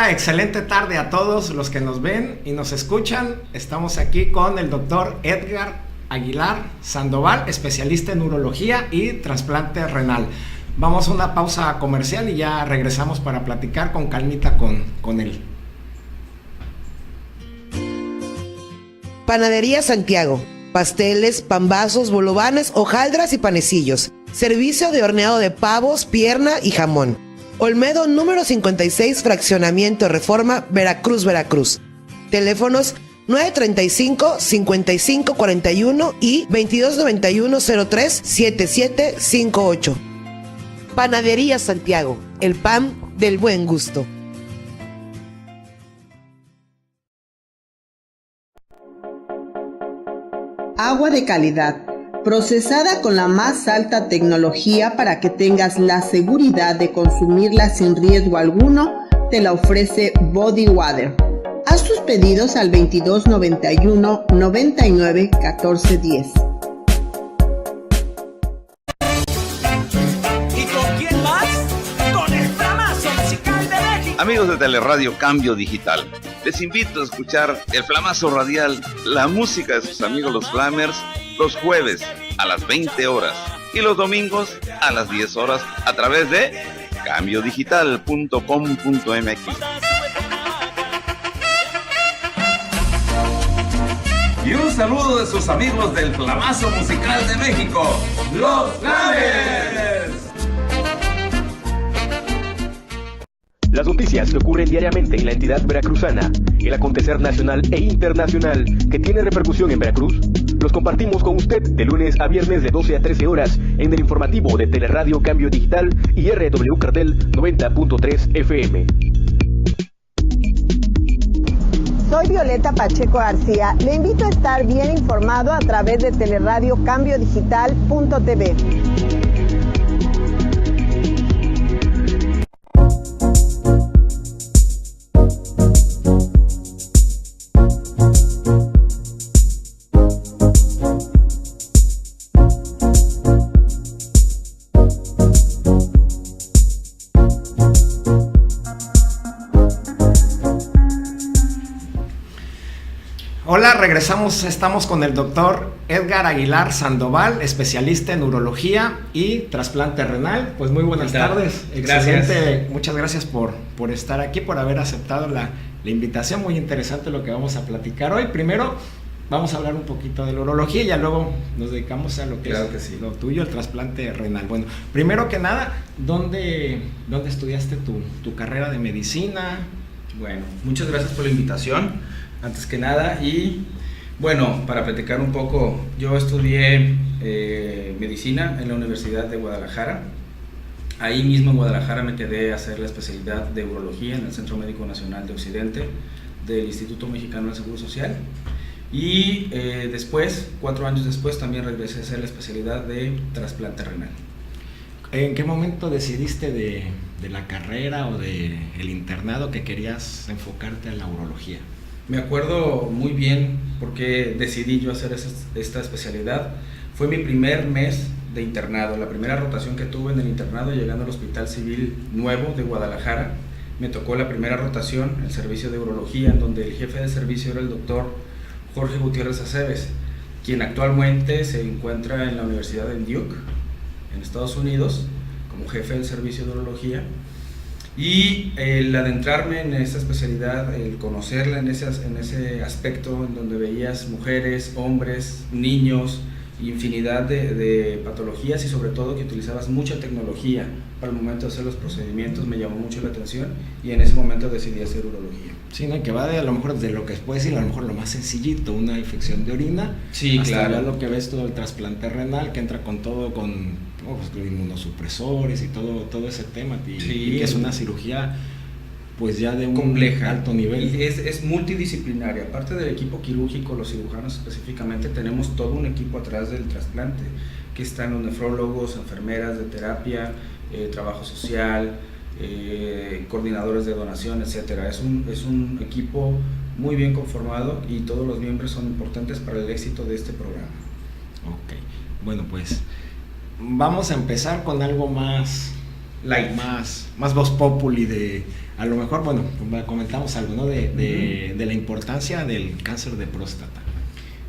Hola, excelente tarde a todos los que nos ven y nos escuchan. Estamos aquí con el doctor Edgar Aguilar Sandoval, especialista en urología y trasplante renal. Vamos a una pausa comercial y ya regresamos para platicar con calmita con él. Panadería Santiago. Pasteles, pambazos, bolovanes, hojaldras y panecillos. Servicio de horneado de pavos, pierna y jamón. Olmedo número 56, Fraccionamiento Reforma, Veracruz, Veracruz. Teléfonos 935-5541 y 2291-03-7758. Panadería Santiago, el pan del buen gusto. Agua de calidad, procesada con la más alta tecnología para que tengas la seguridad de consumirla sin riesgo alguno, te la ofrece Body Water. Haz tus pedidos al 2291 99 14 10. ¿Y con quién más? ¡Con el Flamazo Musical de México! Amigos de Teleradio Cambio Digital, les invito a escuchar el Flamazo Radial, la música de sus amigos los Flamers, los jueves a las 20 horas y los domingos a las 10 horas a través de cambiodigital.com.mx. Y un saludo de sus amigos del Flamazo Musical de México, los Flamers. Las noticias que ocurren diariamente en la entidad veracruzana, el acontecer nacional e internacional que tiene repercusión en Veracruz, los compartimos con usted de lunes a viernes de 12 a 13 horas en el informativo de Teleradio Cambio Digital y RW Cardel 90.3 FM. Soy Violeta Pacheco García. Le invito a estar bien informado a través de Teleradio Cambio Digital.tv. Hola, regresamos, estamos con el doctor Edgar Aguilar Sandoval, especialista en urología y trasplante renal. Pues muy buenas tardes, excelente, gracias. Muchas gracias por estar aquí, por haber aceptado la invitación, muy interesante lo que vamos a platicar hoy. Primero vamos a hablar un poquito de la urología y ya luego nos dedicamos a lo que es sí, lo tuyo, el trasplante renal. Bueno, primero que nada, ¿dónde estudiaste tu carrera de medicina? Bueno, muchas gracias por la invitación. Antes que nada, y bueno, para platicar un poco, yo estudié medicina en la Universidad de Guadalajara. Ahí mismo en Guadalajara me quedé a hacer la especialidad de urología en el Centro Médico Nacional de Occidente del Instituto Mexicano del Seguro Social. Y después, 4 años después, también regresé a hacer la especialidad de trasplante renal. ¿En qué momento decidiste de la carrera o del internado que querías enfocarte a la urología? Me acuerdo muy bien porque decidí yo hacer esta especialidad. Fue mi primer mes de internado, la primera rotación que tuve en el internado llegando al Hospital Civil Nuevo de Guadalajara. Me tocó la primera rotación, el servicio de urología, en donde el jefe de servicio era el doctor Jorge Gutiérrez Aceves, quien actualmente se encuentra en la Universidad de Duke, en Estados Unidos, como jefe del servicio de urología. Y el adentrarme en esa especialidad, el conocerla en ese aspecto en donde veías mujeres, hombres, niños, infinidad de patologías y sobre todo que utilizabas mucha tecnología para el momento de hacer los procedimientos, me llamó mucho la atención y en ese momento decidí hacer urología. Sí, ¿no? Que va a lo mejor de lo que puedes decir, a lo mejor lo más sencillito, una infección de orina, sí, hasta claro, lo que ves todo el trasplante renal que entra con todo, con inmunosupresores y todo ese tema, y que es una cirugía pues ya de un compleja, alto nivel. Y es multidisciplinaria. Aparte del equipo quirúrgico, los cirujanos específicamente, tenemos todo un equipo atrás del trasplante, que están los nefrólogos, enfermeras de terapia, trabajo social, coordinadores de donación, etcétera. Es un equipo muy bien conformado y todos los miembros son importantes para el éxito de este programa. Ok, bueno, pues vamos a empezar con algo más light. Más voz populi de, a lo mejor, bueno, comentamos algo, ¿no? De la importancia del cáncer de próstata.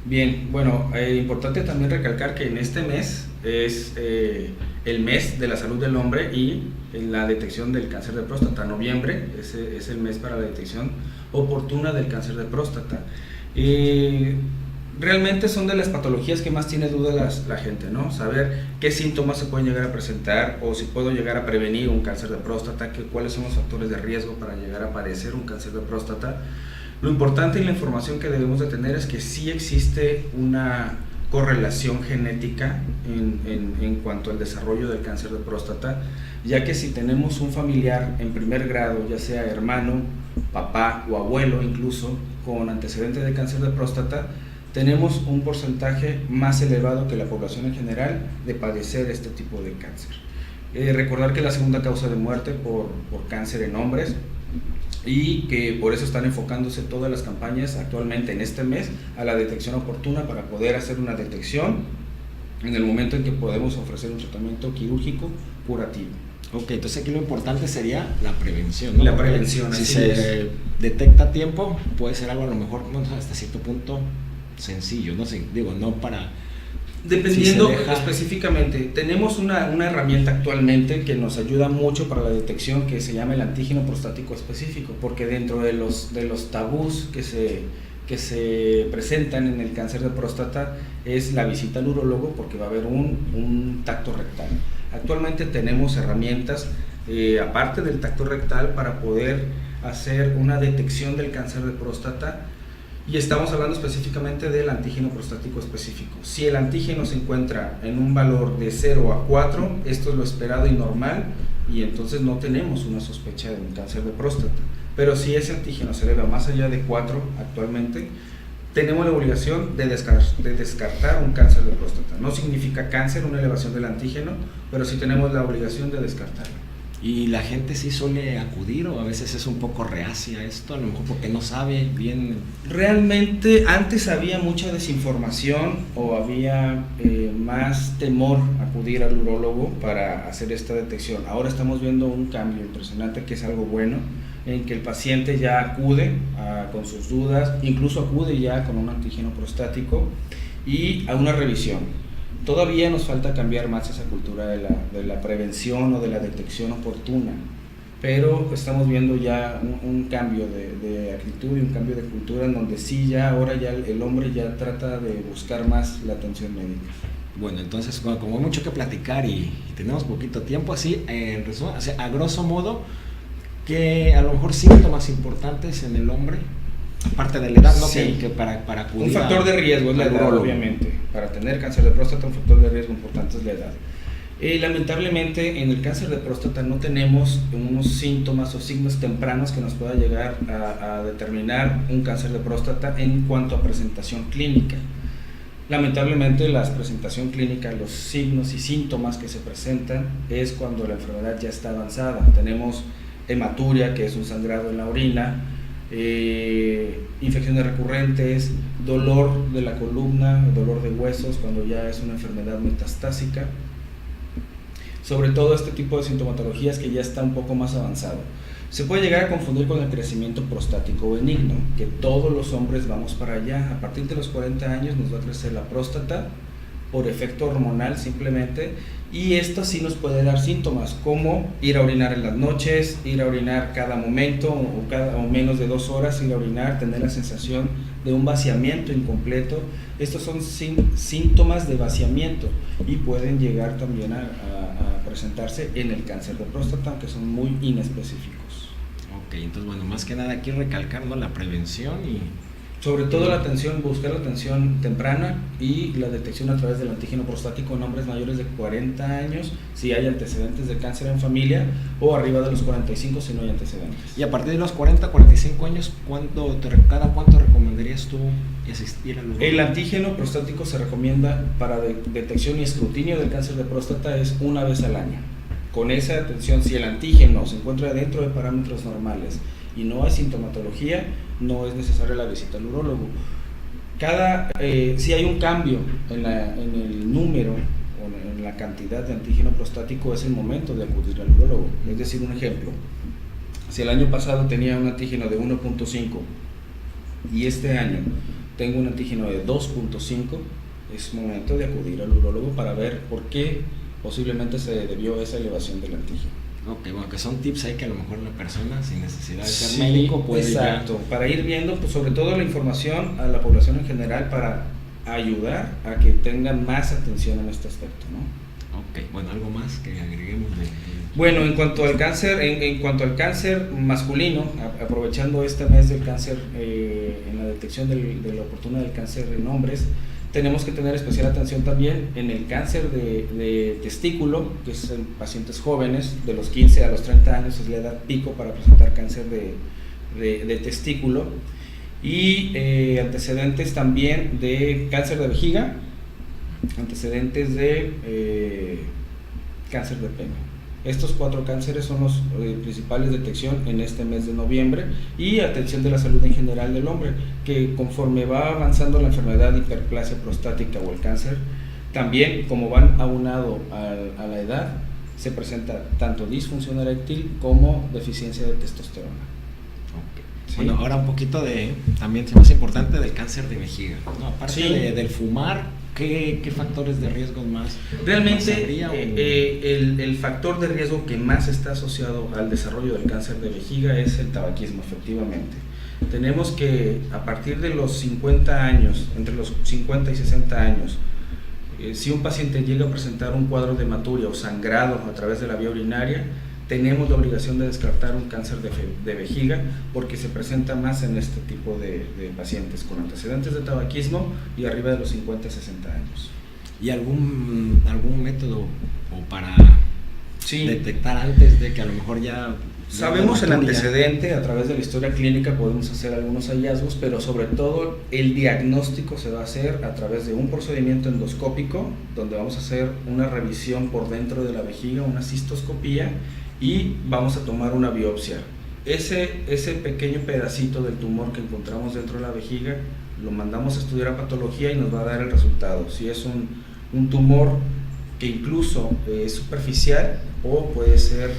Bien, bueno, importante también recalcar que en este mes es el mes de la salud del hombre y la detección del cáncer de próstata. Noviembre es el mes para la detección oportuna del cáncer de próstata. Realmente son de las patologías que más tiene dudas la gente, ¿no? Saber qué síntomas se pueden llegar a presentar o si puedo llegar a prevenir un cáncer de próstata, cuáles son los factores de riesgo para llegar a padecer un cáncer de próstata. Lo importante y la información que debemos de tener es que sí existe una correlación genética en cuanto al desarrollo del cáncer de próstata, ya que si tenemos un familiar en primer grado, ya sea hermano, papá o abuelo incluso, con antecedentes de cáncer de próstata, tenemos un porcentaje más elevado que la población en general de padecer este tipo de cáncer. Recordar que es la segunda causa de muerte por cáncer en hombres, y que por eso están enfocándose todas las campañas actualmente en este mes a la detección oportuna para poder hacer una detección en el momento en que podemos ofrecer un tratamiento quirúrgico curativo. Ok, entonces aquí lo importante sería la prevención, ¿no? La prevención, si se detecta a tiempo, puede ser algo a lo mejor hasta cierto punto sencillo, no sé, digo, no para... Dependiendo específicamente, tenemos una herramienta actualmente que nos ayuda mucho para la detección, que se llama el antígeno prostático específico, porque dentro de los tabús que se presentan en el cáncer de próstata es la visita al urólogo, porque va a haber un tacto rectal. Actualmente tenemos herramientas, aparte del tacto rectal, para poder hacer una detección del cáncer de próstata. Y estamos hablando específicamente del antígeno prostático específico. Si el antígeno se encuentra en un valor de 0 a 4, esto es lo esperado y normal, y entonces no tenemos una sospecha de un cáncer de próstata. Pero si ese antígeno se eleva más allá de 4 actualmente, tenemos la obligación de descartar un cáncer de próstata. No significa cáncer una elevación del antígeno, pero sí tenemos la obligación de descartarlo. Y la gente sí suele acudir, o a veces es un poco reacia a esto, a lo mejor porque no sabe bien. Realmente antes había mucha desinformación o había más temor a acudir al urólogo para hacer esta detección. Ahora estamos viendo un cambio impresionante, que es algo bueno, en que el paciente ya acude con sus dudas, incluso acude ya con un antígeno prostático y a una revisión. Todavía nos falta cambiar más esa cultura de la prevención o de la detección oportuna, pero estamos viendo ya un cambio de actitud y un cambio de cultura en donde sí ya ahora ya el hombre ya trata de buscar más la atención médica. Bueno, entonces como hay mucho que platicar y tenemos poquito tiempo, así en resumen, a grosso modo, que a lo mejor síntomas importantes en el hombre, aparte de la edad, ¿no? Sí. Que para acudir un factor de riesgo es la edad, urólogo. Obviamente. Para tener cáncer de próstata, un factor de riesgo importante es la edad. Lamentablemente, en el cáncer de próstata no tenemos unos síntomas o signos tempranos que nos pueda llegar a determinar un cáncer de próstata en cuanto a presentación clínica. Lamentablemente, la presentación clínica, los signos y síntomas que se presentan es cuando la enfermedad ya está avanzada. Tenemos hematuria, que es un sangrado en la orina, infecciones recurrentes, dolor de la columna, dolor de huesos cuando ya es una enfermedad metastásica. Sobre todo este tipo de sintomatologías que ya está un poco más avanzado. Se puede llegar a confundir con el crecimiento prostático benigno, que todos los hombres vamos para allá. A partir de los 40 años nos va a crecer la próstata por efecto hormonal simplemente, y esto sí nos puede dar síntomas como ir a orinar en las noches, ir a orinar cada momento o menos de 2 horas, ir a orinar, tener la sensación de un vaciamiento incompleto. Estos son síntomas de vaciamiento y pueden llegar también a presentarse en el cáncer de próstata, aunque son muy inespecíficos. Ok, entonces bueno, más que nada aquí recalcando la prevención y... Sobre todo la atención, buscar la atención temprana y la detección a través del antígeno prostático en hombres mayores de 40 años, si hay antecedentes de cáncer en familia, o arriba de los 45 si no hay antecedentes. Y a partir de los 40, 45 años, ¿cada cuánto recomendarías tú asistir al urólogo? El antígeno prostático se recomienda para detección y escrutinio del cáncer de próstata es 1 vez al año. Con esa atención, si el antígeno se encuentra dentro de parámetros normales y no hay sintomatología, no es necesaria la visita al urólogo. Si hay un cambio en el número en la cantidad de antígeno prostático, es el momento de acudir al urólogo. Es decir, un ejemplo, si el año pasado tenía un antígeno de 1.5 y este año tengo un antígeno de 2.5, es momento de acudir al urólogo para ver por qué posiblemente se debió esa elevación del antígeno. Ok, bueno, que son tips ahí que a lo mejor la persona sin necesidad de ser médico puede exacto, para ir viendo, pues sobre todo la información a la población en general para ayudar a que tengan más atención en este aspecto, ¿no? Ok, bueno, algo más que agreguemos Bueno, en cuanto al cáncer, en cuanto al cáncer masculino, aprovechando este mes del cáncer, en la detección de la oportuna del cáncer en hombres, tenemos que tener especial atención también en el cáncer de testículo, que es en pacientes jóvenes, de los 15 a los 30 años es la edad pico para presentar cáncer de testículo, y antecedentes también de cáncer de vejiga, antecedentes de cáncer de pene. Estos 4 cánceres son los principales de detección en este mes de noviembre, y atención de la salud en general del hombre, que conforme va avanzando la enfermedad de hiperplasia prostática o el cáncer, también como van aunado a la edad, se presenta tanto disfunción eréctil como deficiencia de testosterona. Okay. ¿Sí? Bueno, ahora un poquito también más importante del cáncer de vejiga, ¿no? Aparte sí. del fumar, ¿qué factores de riesgo más? Realmente el factor de riesgo que más está asociado al desarrollo del cáncer de vejiga es el tabaquismo, efectivamente. Tenemos que a partir de los 50 años, entre los 50 y 60 años, si un paciente llega a presentar un cuadro de hematuria o sangrado a través de la vía urinaria, tenemos la obligación de descartar un cáncer de vejiga, porque se presenta más en este tipo de pacientes con antecedentes de tabaquismo y arriba de los 50 a 60 años. ¿Y algún método o para detectar antes de que a lo mejor ya... Sabemos el antecedente, a través de la historia clínica podemos hacer algunos hallazgos, pero sobre todo el diagnóstico se va a hacer a través de un procedimiento endoscópico, donde vamos a hacer una revisión por dentro de la vejiga, una cistoscopía, y vamos a tomar una biopsia. Ese pequeño pedacito del tumor que encontramos dentro de la vejiga lo mandamos a estudiar a patología y nos va a dar el resultado, si es un tumor que incluso es superficial o puede ser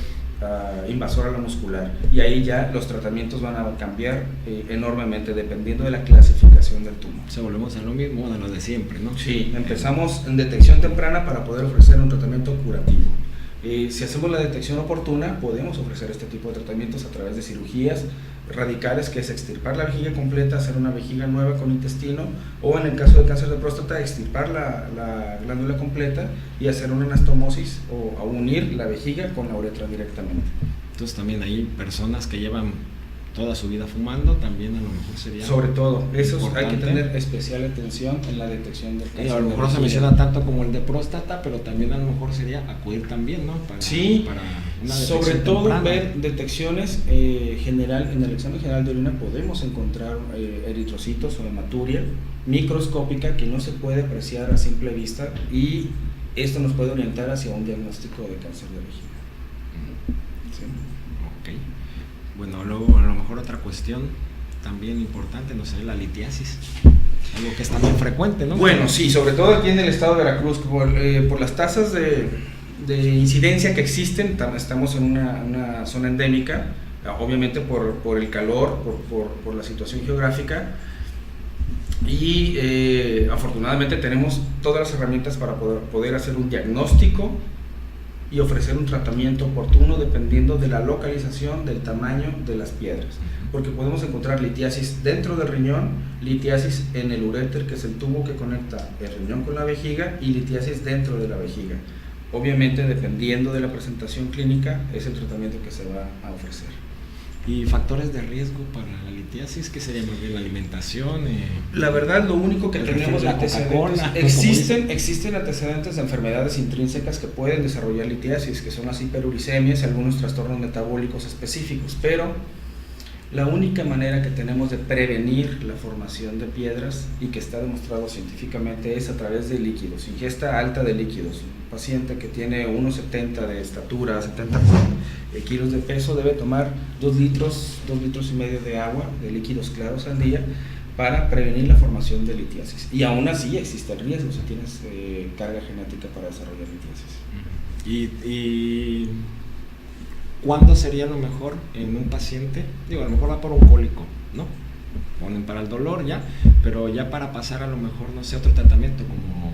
invasor a la muscular, y ahí ya los tratamientos van a cambiar enormemente dependiendo de la clasificación del tumor. Se volvemos a lo mismo, de lo de siempre, ¿no? Sí, empezamos en detección temprana para poder ofrecer un tratamiento curativo. Si hacemos la detección oportuna, podemos ofrecer este tipo de tratamientos a través de cirugías radicales, que es extirpar la vejiga completa, hacer una vejiga nueva con intestino, o en el caso de cáncer de próstata, extirpar la glándula completa y hacer una anastomosis o unir la vejiga con la uretra directamente. Entonces también hay personas que llevan toda su vida fumando, también a lo mejor sería... Sobre todo, eso hay que tener especial atención en la detección del cáncer. A lo mejor no se menciona tanto como el de próstata, pero también a lo mejor sería acudir también, ¿no? Para una sobre todo temprana. Ver detecciones en el examen general de orina podemos encontrar eritrocitos o hematuria microscópica que no se puede apreciar a simple vista, y esto nos puede orientar hacia un diagnóstico de cáncer de vejiga. ¿Sí? Ok. Bueno, luego a lo mejor otra cuestión también importante, no sé, la litiasis, algo que es también frecuente, ¿no? Bueno, sí, sobre todo aquí en el estado de Veracruz, por las tasas de incidencia que existen, estamos en una zona endémica, obviamente por el calor, por la situación geográfica, y afortunadamente tenemos todas las herramientas para poder hacer un diagnóstico y ofrecer un tratamiento oportuno dependiendo de la localización, del tamaño de las piedras, porque podemos encontrar litiasis dentro del riñón, litiasis en el uréter, que es el tubo que conecta el riñón con la vejiga, y litiasis dentro de la vejiga. Obviamente, dependiendo de la presentación clínica, es el tratamiento que se va a ofrecer. ¿Y factores de riesgo para la litiasis? ¿Qué sería más bien la alimentación? La verdad, lo único que tenemos de antecedentes, existen antecedentes de enfermedades intrínsecas que pueden desarrollar litiasis, que son las hiperuricemias y algunos trastornos metabólicos específicos, pero la única manera que tenemos de prevenir la formación de piedras, y que está demostrado científicamente, es a través de líquidos, ingesta alta de líquidos. Un paciente que tiene 1,70 de estatura, 70 kilos de peso, debe tomar 2 litros y medio de agua, de líquidos claros al día, para prevenir la formación de litiasis. Y aún así existe el riesgo si tienes carga genética para desarrollar litiasis. ¿Y cuándo sería lo mejor en un paciente? Digo, a lo mejor va por un cólico, ¿no? Ponen para el dolor ya, pero ya para pasar a lo mejor, no sé, otro tratamiento como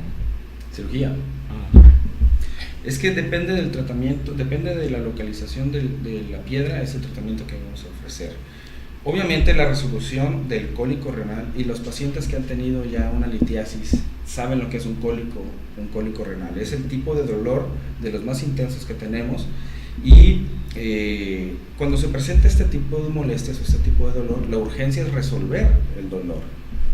cirugía. Es que depende del tratamiento, depende de la localización de la piedra, es el tratamiento que vamos a ofrecer. Obviamente la resolución del cólico renal, y los pacientes que han tenido ya una litiasis saben lo que es un cólico renal. Es el tipo de dolor de los más intensos que tenemos, y cuando se presenta este tipo de molestias o este tipo de dolor, la urgencia es resolver el dolor.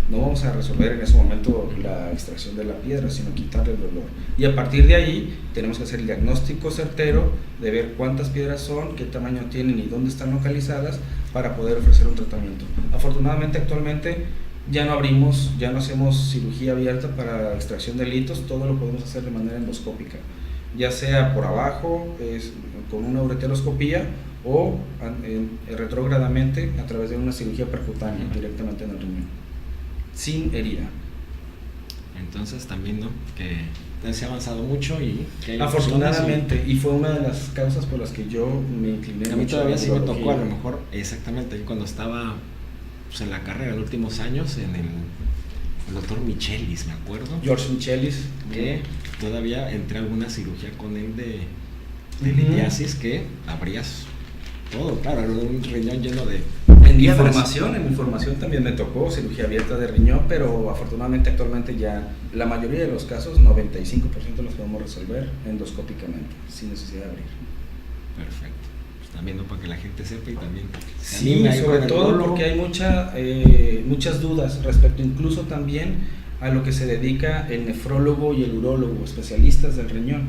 No vamos a resolver en ese momento la extracción de la piedra, sino quitarle el dolor. Y a partir de ahí tenemos que hacer el diagnóstico certero de ver cuántas piedras son, qué tamaño tienen y dónde están localizadas para poder ofrecer un tratamiento. Afortunadamente actualmente ya no hacemos cirugía abierta para extracción de litos, todo lo podemos hacer de manera endoscópica, ya sea por abajo, con una ureteroscopía, o retrógradamente a través de una cirugía percutánea directamente en el riñón, sin herida. Entonces también, ¿no? Que se ha avanzado mucho y que hay afortunadamente, y fue una de las causas por las que yo me incliné. A mí todavía sí me tocó, a lo mejor, exactamente, cuando estaba pues, en la carrera, en los últimos años, en el doctor Michelis, me acuerdo. George Michelis. Que todavía entré a alguna cirugía con él de litiasis, que abrías todo, claro, un riñón lleno de... En mi formación también me tocó cirugía abierta de riñón, pero afortunadamente actualmente ya la mayoría de los casos, 95% los podemos resolver endoscópicamente, sin necesidad de abrir. Perfecto. Pues también, ¿no? Para que la gente sepa y también... Sí, sobre todo porque hay muchas dudas respecto incluso también a lo que se dedica el nefrólogo y el urólogo, especialistas del riñón.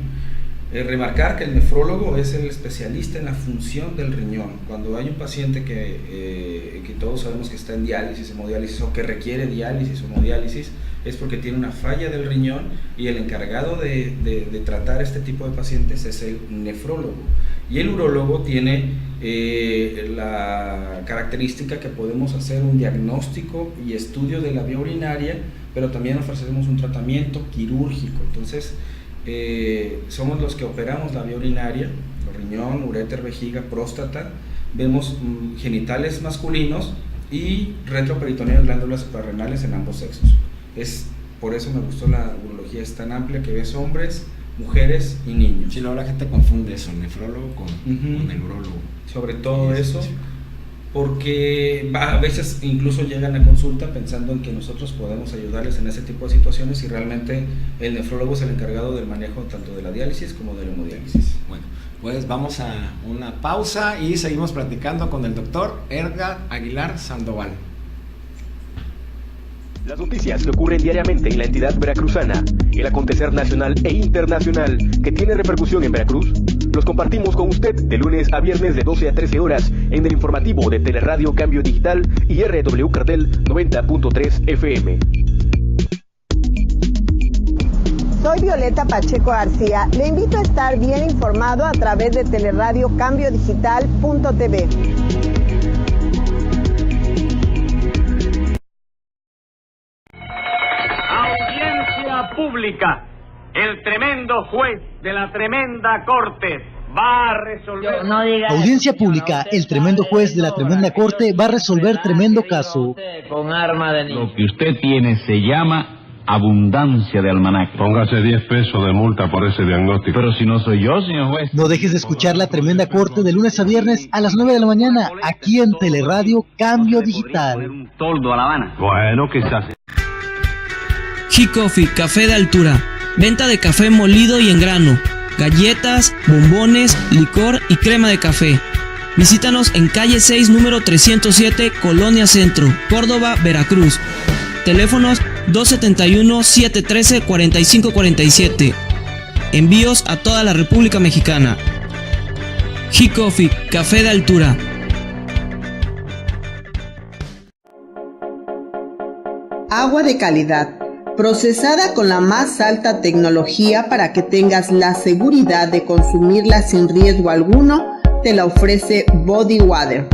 Remarcar que el nefrólogo es el especialista en la función del riñón. Cuando hay un paciente que todos sabemos que está en diálisis, hemodiálisis, o que requiere diálisis o hemodiálisis, es porque tiene una falla del riñón, y el encargado de tratar este tipo de pacientes es el nefrólogo. Y el urólogo tiene la característica que podemos hacer un diagnóstico y estudio de la vía urinaria, pero también ofrecemos un tratamiento quirúrgico. Entonces, somos los que operamos la vía urinaria, riñón, uréter, vejiga, próstata, vemos genitales masculinos y retroperitoneales, glándulas suprarrenales en ambos sexos. Por eso me gustó la urología, es tan amplia que ves hombres, mujeres y niños. Sí, luego la gente confunde eso, el nefrólogo con el urólogo. Sobre todo eso, porque a veces incluso llegan a consulta pensando en que nosotros podemos ayudarles en ese tipo de situaciones, y realmente el nefrólogo es el encargado del manejo tanto de la diálisis como de la hemodiálisis. Bueno, pues vamos a una pausa y seguimos platicando con el doctor Edgar Aguilar Sandoval. Las noticias que ocurren diariamente en la entidad veracruzana, el acontecer nacional e internacional que tiene repercusión en Veracruz, los compartimos con usted de lunes a viernes de 12 a 13 horas en el informativo de Teleradio Cambio Digital y RW Cartel 90.3 FM. Soy Violeta Pacheco García. Le invito a estar bien informado a través de Teleradio Cambio Digital.tv. Pública. El tremendo juez de la tremenda corte va a resolver... Audiencia pública. El tremendo juez de la tremenda corte va a resolver tremendo caso. Con arma de niño. Lo que usted tiene se llama abundancia de almanaque. Póngase 10 pesos de multa por ese diagnóstico. Pero si no soy yo, señor juez. No dejes de escuchar la tremenda corte de lunes a viernes a las 9 de la mañana, aquí en Teleradio Cambio Digital. Un toldo a La Habana. Bueno, quizás. G-Coffee, café de altura. Venta de café molido y en grano. Galletas, bombones, licor y crema de café. Visítanos en calle 6, número 307, Colonia Centro, Córdoba, Veracruz. Teléfonos 271-713-4547. Envíos a toda la República Mexicana. G-Coffee, café de altura. Agua de calidad, procesada con la más alta tecnología para que tengas la seguridad de consumirla sin riesgo alguno, te la ofrece Body Water.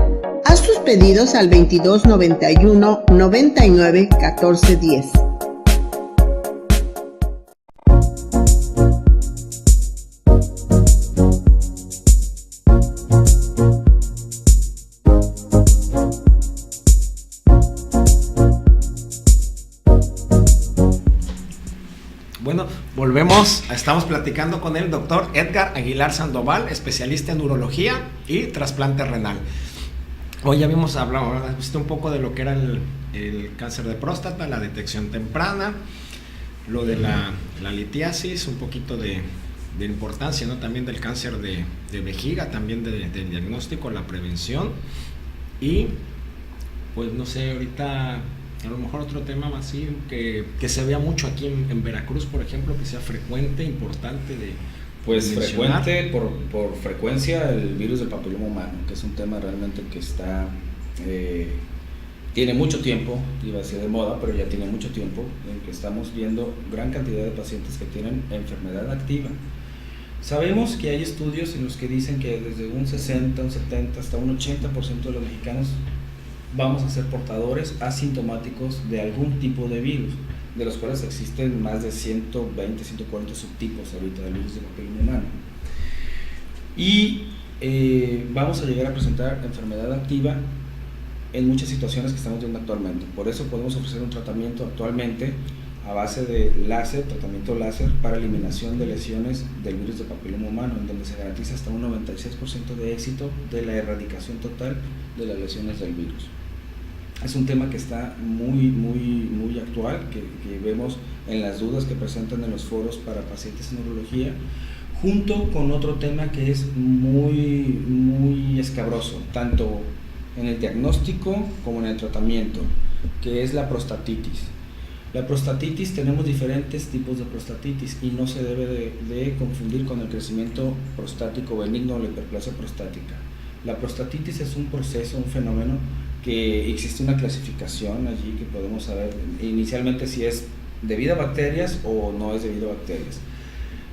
Haz tus pedidos al 22 91 99 14 10. Bueno, volvemos, estamos platicando con el doctor Edgar Aguilar Sandoval, especialista en urología y trasplante renal. Hoy ya habíamos hablado un poco de lo que era el cáncer de próstata, la detección temprana, lo de la litiasis, un poquito de importancia, ¿no? También del cáncer de vejiga, también del diagnóstico, la prevención y pues no sé, ahorita a lo mejor otro tema más así que se vea mucho aquí en Veracruz, por ejemplo, que sea frecuente, importante de pues mencionar. Frecuente por frecuencia el virus del papiloma humano, que es un tema realmente que está tiene mucho tiempo, iba a ser de moda, pero ya tiene mucho tiempo en que estamos viendo gran cantidad de pacientes que tienen enfermedad activa. Sabemos que hay estudios en los que dicen que desde un 60, un 70 hasta un 80% de los mexicanos vamos a ser portadores asintomáticos de algún tipo de virus, de los cuales existen más de 120, 140 subtipos ahorita del virus del papiloma humano. Y vamos a llegar a presentar enfermedad activa en muchas situaciones que estamos viendo actualmente. Por eso podemos ofrecer un tratamiento actualmente a base de láser, tratamiento láser para eliminación de lesiones del virus del papiloma humano, en donde se garantiza hasta un 96% de éxito de la erradicación total de las lesiones del virus. Es un tema que está muy actual, que vemos en las dudas que presentan en los foros para pacientes en urología, junto con otro tema que es muy escabroso, tanto en el diagnóstico como en el tratamiento, que es la prostatitis. La prostatitis, tenemos diferentes tipos de prostatitis y no se debe de confundir con el crecimiento prostático benigno o la hiperplasia prostática. La prostatitis es un proceso, un fenómeno que existe una clasificación allí que podemos saber inicialmente si es debido a bacterias o no es debido a bacterias.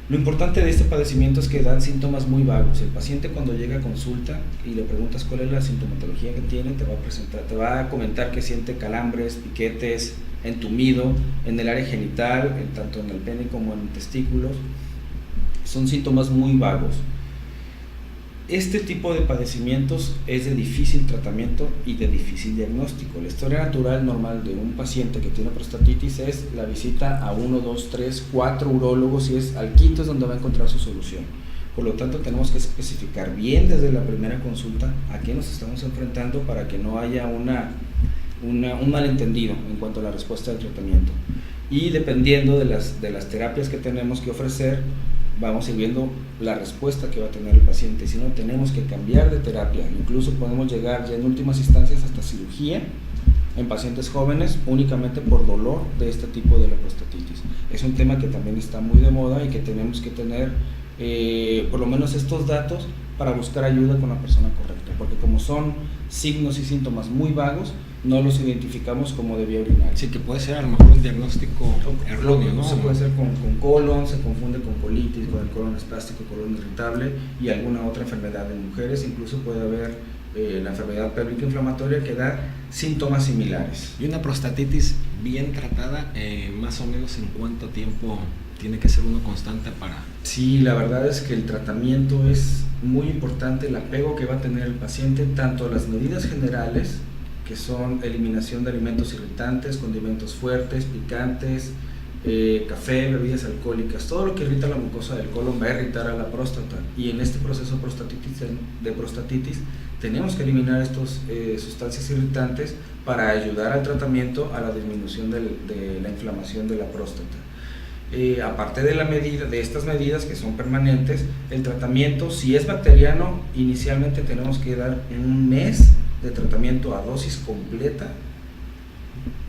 Lo importante de este padecimiento es que dan síntomas muy vagos. El paciente cuando llega a consulta y le preguntas cuál es la sintomatología que tiene, te va a comentar que siente calambres, piquetes, entumido en el área genital, tanto en el pene como en testículos. Son síntomas muy vagos. Este tipo de padecimientos es de difícil tratamiento y de difícil diagnóstico. La historia natural normal de un paciente que tiene prostatitis es la visita a 1, 2, 3, 4 urólogos y es al quinto es donde va a encontrar su solución. Por lo tanto, tenemos que especificar bien desde la primera consulta a qué nos estamos enfrentando para que no haya un malentendido en cuanto a la respuesta del tratamiento. Y dependiendo de las terapias que tenemos que ofrecer, vamos a ir viendo la respuesta que va a tener el paciente. Si no, tenemos que cambiar de terapia. Incluso podemos llegar ya en últimas instancias hasta cirugía en pacientes jóvenes únicamente por dolor de este tipo de la prostatitis. Es un tema que también está muy de moda y que tenemos que tener por lo menos estos datos para buscar ayuda con la persona correcta, porque como son signos y síntomas muy vagos, no los identificamos como de vía urinaria. Sí, que puede ser a lo mejor un diagnóstico erróneo, ¿no? Se puede hacer con colon, se confunde con colitis, con el colon espástico, colon irritable y alguna otra enfermedad en mujeres. Incluso puede haber la enfermedad pélvica inflamatoria que da síntomas similares. Y una prostatitis bien tratada, más o menos ¿en cuánto tiempo tiene que ser uno constante para...? Sí, la verdad es que el tratamiento es muy importante, el apego que va a tener el paciente, tanto a las medidas generales, que son eliminación de alimentos irritantes, condimentos fuertes, picantes, café, bebidas alcohólicas, todo lo que irrita la mucosa del colon va a irritar a la próstata, y en este proceso de prostatitis tenemos que eliminar estas sustancias irritantes para ayudar al tratamiento, a la disminución de la inflamación de la próstata. Aparte de estas medidas que son permanentes, el tratamiento, si es bacteriano, inicialmente tenemos que dar un mes de tratamiento a dosis completa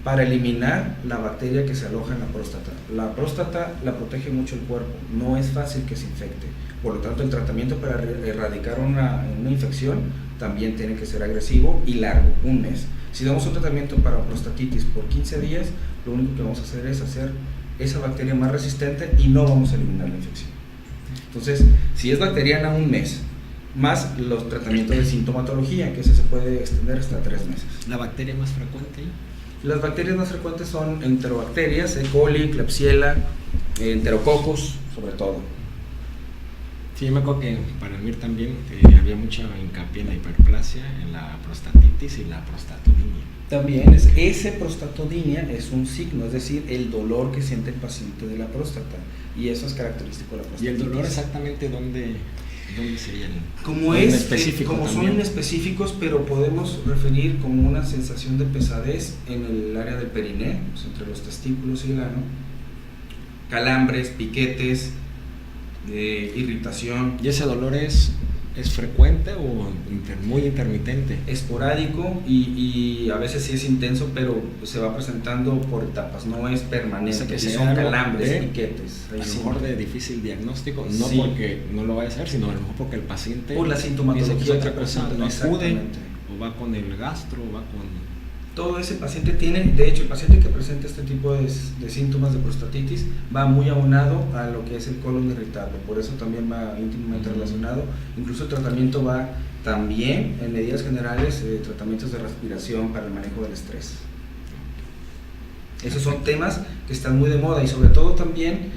para eliminar la bacteria que se aloja en la próstata. La próstata la protege mucho el cuerpo, no es fácil que se infecte, por lo tanto el tratamiento para erradicar una infección también tiene que ser agresivo y largo, un mes. Si damos un tratamiento para prostatitis por 15 días, lo único que vamos a hacer es hacer esa bacteria más resistente y no vamos a eliminar la infección. Entonces, si es bacteriana, un mes. más los tratamientos de sintomatología, que ese se puede extender hasta 3 meses. ¿La bacteria más frecuente ahí? Las bacterias más frecuentes son enterobacterias, E. coli, Klebsiella, Enterococcus, sobre todo. Sí, yo me acuerdo que para mí también había mucha hincapié en la hiperplasia, en la prostatitis y la prostatodinia. También ese prostatodinia es un signo, es decir, el dolor que siente el paciente de la próstata, y eso es característico de la prostatitis. ¿Y el dolor exactamente dónde sería como son inespecíficos, pero podemos referir como una sensación de pesadez en el área del perineo, pues entre los testículos y el ano, calambres, piquetes, irritación. ¿Y ese dolor es frecuente o muy intermitente? Esporádico y a veces sí es intenso, pero se va presentando por etapas, no es permanente. O sea, que son calambres, piquetes. A lo mejor de difícil diagnóstico, no sí, porque no lo vaya a hacer, sino a lo mejor porque el paciente por la sintomatología otra cosa, no acude, o va con el gastro, o va con... Todo ese paciente tiene, de hecho, el paciente que presenta este tipo de síntomas de prostatitis va muy aunado a lo que es el colon irritable, por eso también va íntimamente relacionado. Incluso el tratamiento va también, en medidas generales, tratamientos de respiración para el manejo del estrés. Esos son temas que están muy de moda, y sobre todo también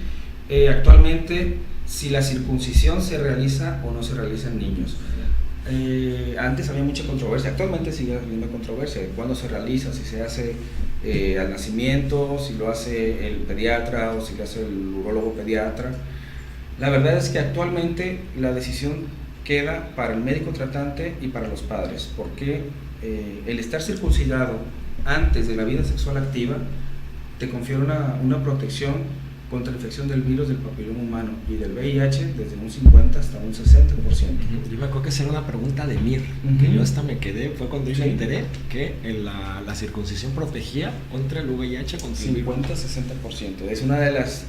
actualmente si la circuncisión se realiza o no se realiza en niños. Antes había mucha controversia, actualmente sigue habiendo controversia de cuándo se realiza, si se hace al nacimiento, si lo hace el pediatra o si lo hace el urólogo pediatra. La verdad es que actualmente la decisión queda para el médico tratante y para los padres, porque el estar circuncidado antes de la vida sexual activa te confiere una protección contra la infección del virus del papiloma humano y del VIH desde un 50 hasta un 60%. Yo me acuerdo que esa era una pregunta de Mir, que yo hasta me quedé, fue cuando yo me enteré que la circuncisión protegía contra el VIH, contra el 50-60%. Es una de las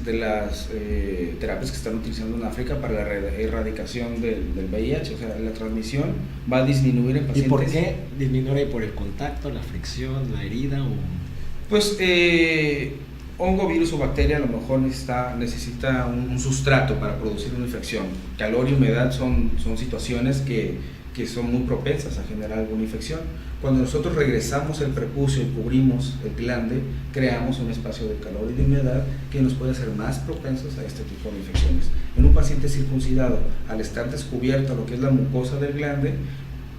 terapias que están utilizando en África para la erradicación del VIH, o sea, la transmisión va a disminuir en pacientes. ¿Y por qué disminuye? ¿Por el contacto, la fricción, la herida? Pues hongo, virus o bacteria a lo mejor necesita un sustrato para producir una infección. Calor y humedad son situaciones que son muy propensas a generar alguna infección. Cuando nosotros regresamos el prepucio y cubrimos el glande, creamos un espacio de calor y de humedad que nos puede hacer más propensos a este tipo de infecciones. En un paciente circuncidado, al estar descubierto lo que es la mucosa del glande,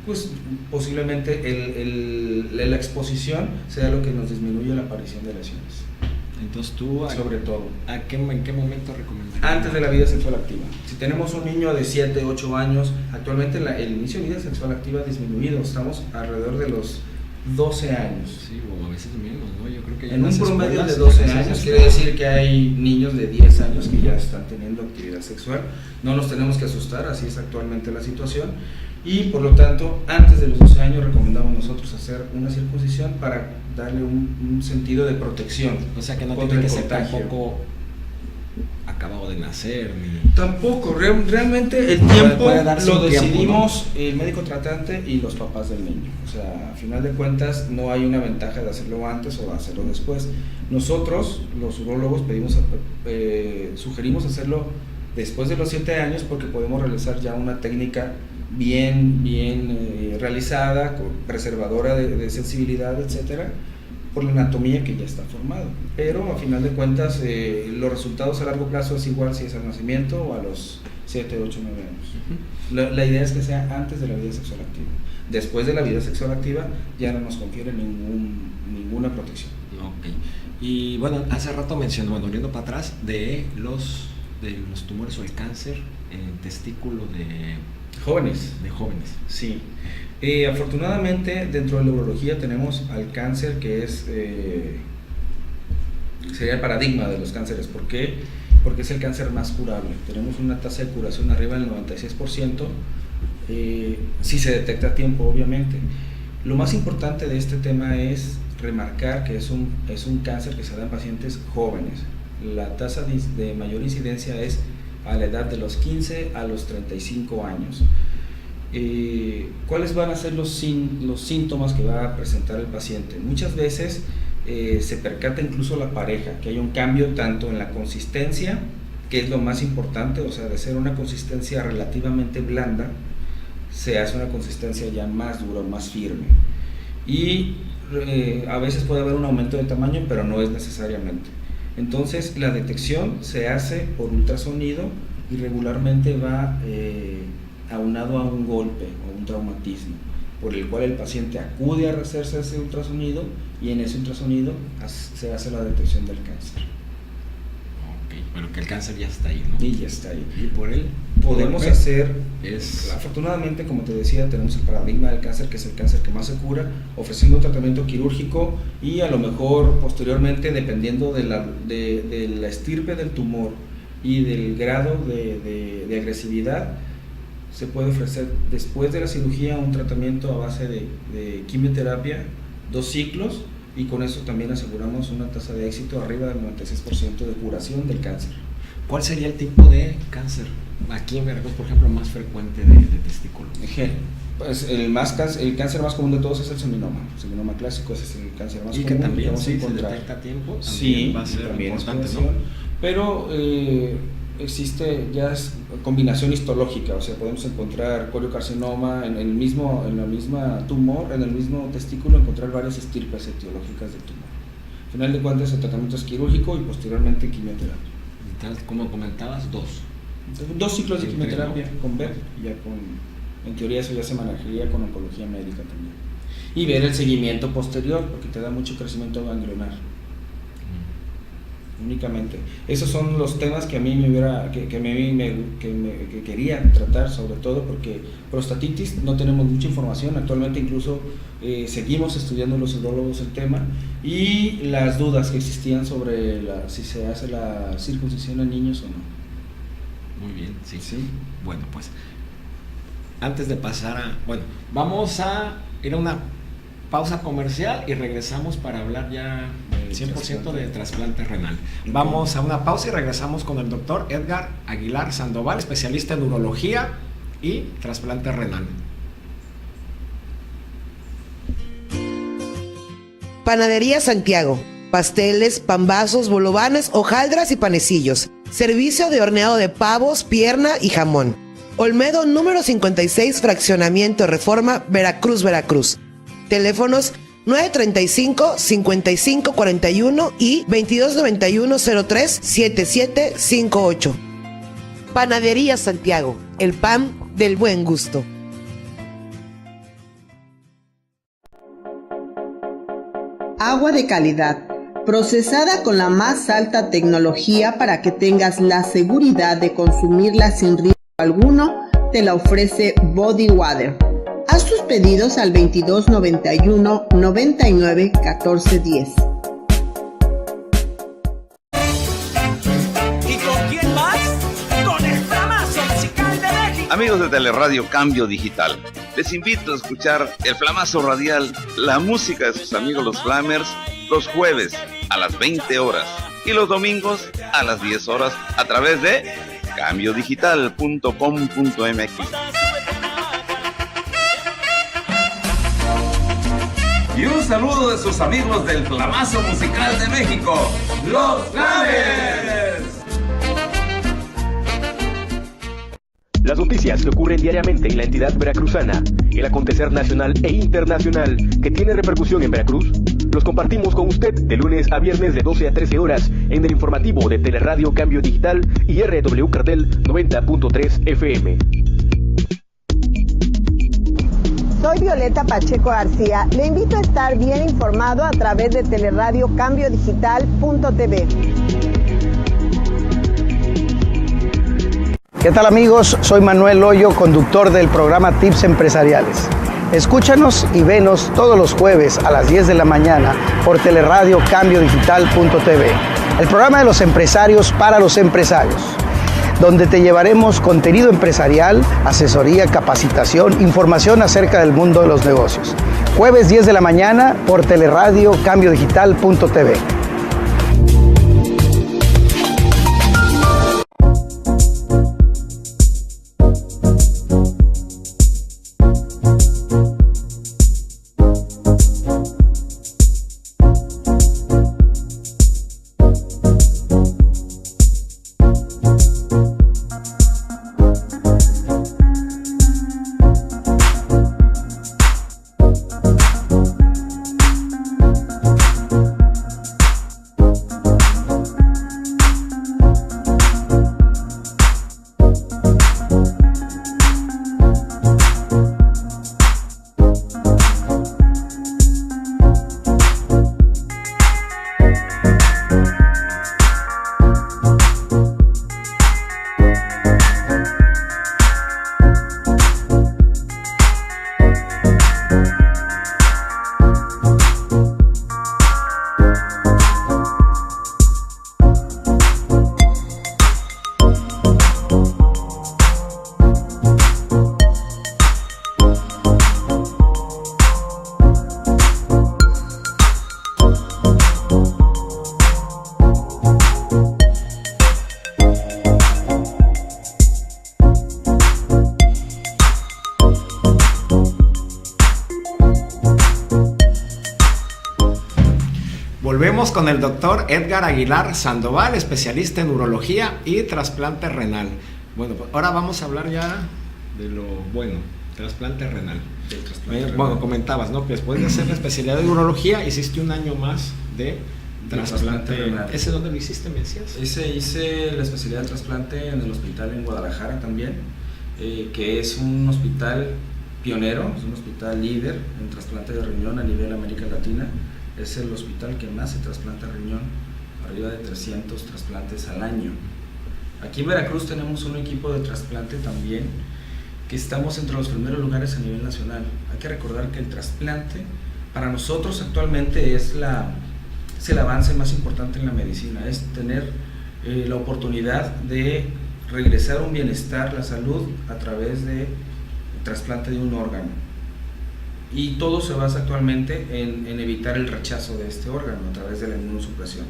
pues posiblemente la exposición sea lo que nos disminuye la aparición de lesiones. Entonces tú, sobre todo, ¿en qué momento recomendarías? Antes de la vida sexual activa. Si tenemos un niño de 7, 8 años, actualmente el inicio de vida sexual activa ha disminuido, estamos alrededor de los 12 años. Sí, o a veces menos, ¿no? Yo creo que en un promedio de 12 años, quiere decir que hay niños de 10 años que ya están teniendo actividad sexual. No nos tenemos que asustar, así es actualmente la situación. Y por lo tanto, antes de los 12 años recomendamos nosotros hacer una circuncisión para darle un sentido de protección. O sea que no tiene que ser tampoco acabado de nacer ni... Tampoco, realmente el tiempo lo decidimos el médico tratante y los papás del niño. O sea, a final de cuentas no hay una ventaja de hacerlo antes o de hacerlo después. Nosotros, los urólogos, sugerimos hacerlo después de los 7 años porque podemos realizar ya una técnica bien realizada, preservadora de sensibilidad, etcétera, por la anatomía que ya está formado. Pero a final de cuentas los resultados a largo plazo es igual si es al nacimiento o a los 7, 8, 9 años. La idea es que sea antes de la vida sexual activa. Después de la vida sexual activa ya no nos confiere ninguna protección. Ok. Y bueno, hace rato mencionó, volviendo para atrás, de los tumores o el cáncer en testículo de jóvenes. Sí. Afortunadamente dentro de la urología tenemos al cáncer que sería el paradigma de los cánceres. ¿Por qué? Porque es el cáncer más curable. Tenemos una tasa de curación arriba del 96%, si se detecta a tiempo, obviamente. Lo más importante de este tema es remarcar que es un cáncer que se da en pacientes jóvenes. La tasa de mayor incidencia es a la edad de los 15 a los 35 años. ¿Cuáles van a ser los síntomas que va a presentar el paciente? Muchas veces se percata incluso la pareja que hay un cambio tanto en la consistencia, que es lo más importante, o sea, de ser una consistencia relativamente blanda, se hace una consistencia ya más dura, más firme. Y a veces puede haber un aumento de tamaño, pero no es necesariamente. Entonces la detección se hace por ultrasonido y regularmente va aunado a un golpe o un traumatismo, por el cual el paciente acude a hacerse ese ultrasonido y en ese ultrasonido se hace la detección del cáncer. Ok, pero que el cáncer ya está ahí, ¿no? Y ya está ahí. Y por él podemos hacer, afortunadamente, como te decía, tenemos el paradigma del cáncer, que es el cáncer que más se cura, ofreciendo un tratamiento quirúrgico y a lo mejor posteriormente, dependiendo de la estirpe del tumor y del grado de agresividad, se puede ofrecer después de la cirugía un tratamiento a base de quimioterapia, 2 ciclos, y con eso también aseguramos una tasa de éxito arriba del 96% de curación del cáncer. ¿Cuál sería el tipo de cáncer aquí en Veracruz, por ejemplo, más frecuente de testículo? Pues el cáncer más común de todos es el seminoma clásico, ese es el cáncer más común. Y que también se detecta a tiempo, sí, va a ser también importante, es ¿no? Pero existe ya combinación histológica, o sea, podemos encontrar coriocarcinoma en la misma tumor, en el mismo testículo, encontrar varias estirpes etiológicas del tumor. Al final de cuentas, el tratamiento es quirúrgico y posteriormente quimioterapia. Entonces, como comentabas, 2 ciclos de quimioterapia con BEP, en teoría eso ya se manejaría con oncología médica también. Y ver el seguimiento posterior, porque te da mucho crecimiento ganglionar. Únicamente. Esos son los temas que a mí que quería tratar, sobre todo porque prostatitis no tenemos mucha información. Actualmente incluso seguimos estudiando los urólogos el tema y las dudas que existían sobre si se hace la circuncisión en niños o no. Muy bien, sí. Bueno, pues antes de pasar vamos a ir a una pausa comercial y regresamos para hablar ya 100% de trasplante renal. Vamos a una pausa y regresamos con el doctor Edgar Aguilar Sandoval, especialista en urología y trasplante renal. Panadería Santiago. Pasteles, pambazos, bolovanes, hojaldras y panecillos. Servicio de horneado de pavos, pierna y jamón. Olmedo número 56, Fraccionamiento Reforma, Veracruz, Veracruz. Teléfonos 935-5541 y 2291-03-7758. Panadería Santiago, el pan del buen gusto. Agua de calidad, procesada con la más alta tecnología para que tengas la seguridad de consumirla sin riesgo alguno, te la ofrece Body Water. Haz tus pedidos al 2291 99 14 10. ¿Y con quién más? Con el Flamazo Musical de México. Amigos de Teleradio Cambio Digital, les invito a escuchar el Flamazo Radial, la música de sus amigos los Flamers, los jueves a las 20 horas y los domingos a las 10 horas a través de cambiodigital.com.mx. Y un saludo de sus amigos del Flamazo Musical de México, Los Flamers. Las noticias que ocurren diariamente en la entidad veracruzana, el acontecer nacional e internacional que tiene repercusión en Veracruz, los compartimos con usted de lunes a viernes de 12 a 13 horas en el informativo de Teleradio Cambio Digital y RW Cartel 90.3 FM. Soy Violeta Pacheco García. Le invito a estar bien informado a través de Teleradio Cambio Digital.tv. ¿Qué tal amigos? Soy Manuel Hoyo, conductor del programa Tips Empresariales. Escúchanos y venos todos los jueves a las 10 de la mañana por Teleradio Cambio Digital.tv, el programa de los empresarios para los empresarios, donde te llevaremos contenido empresarial, asesoría, capacitación, información acerca del mundo de los negocios. Jueves 10 de la mañana por Teleradio Cambio Digital.tv. Seguimos con el doctor Edgar Aguilar Sandoval, especialista en urología y trasplante renal. Bueno, pues ahora vamos a hablar ya de lo bueno, trasplante renal. Bueno, comentabas, ¿no? Que después de hacer la especialidad de urología, hiciste un año más de trasplante renal. ¿Ese dónde lo hiciste, me decías? Hice la especialidad de trasplante en el hospital en Guadalajara también, que es un hospital pionero, es un hospital líder en trasplante de riñón a nivel América Latina. Es el hospital que más se trasplanta riñón, arriba de 300 trasplantes al año. Aquí en Veracruz tenemos un equipo de trasplante también, que estamos entre los primeros lugares a nivel nacional. Hay que recordar que el trasplante para nosotros actualmente es el avance más importante en la medicina, es tener la oportunidad de regresar un bienestar, la salud, a través de trasplante de un órgano. Y todo se basa actualmente en evitar el rechazo de este órgano a través de la inmunosupresión.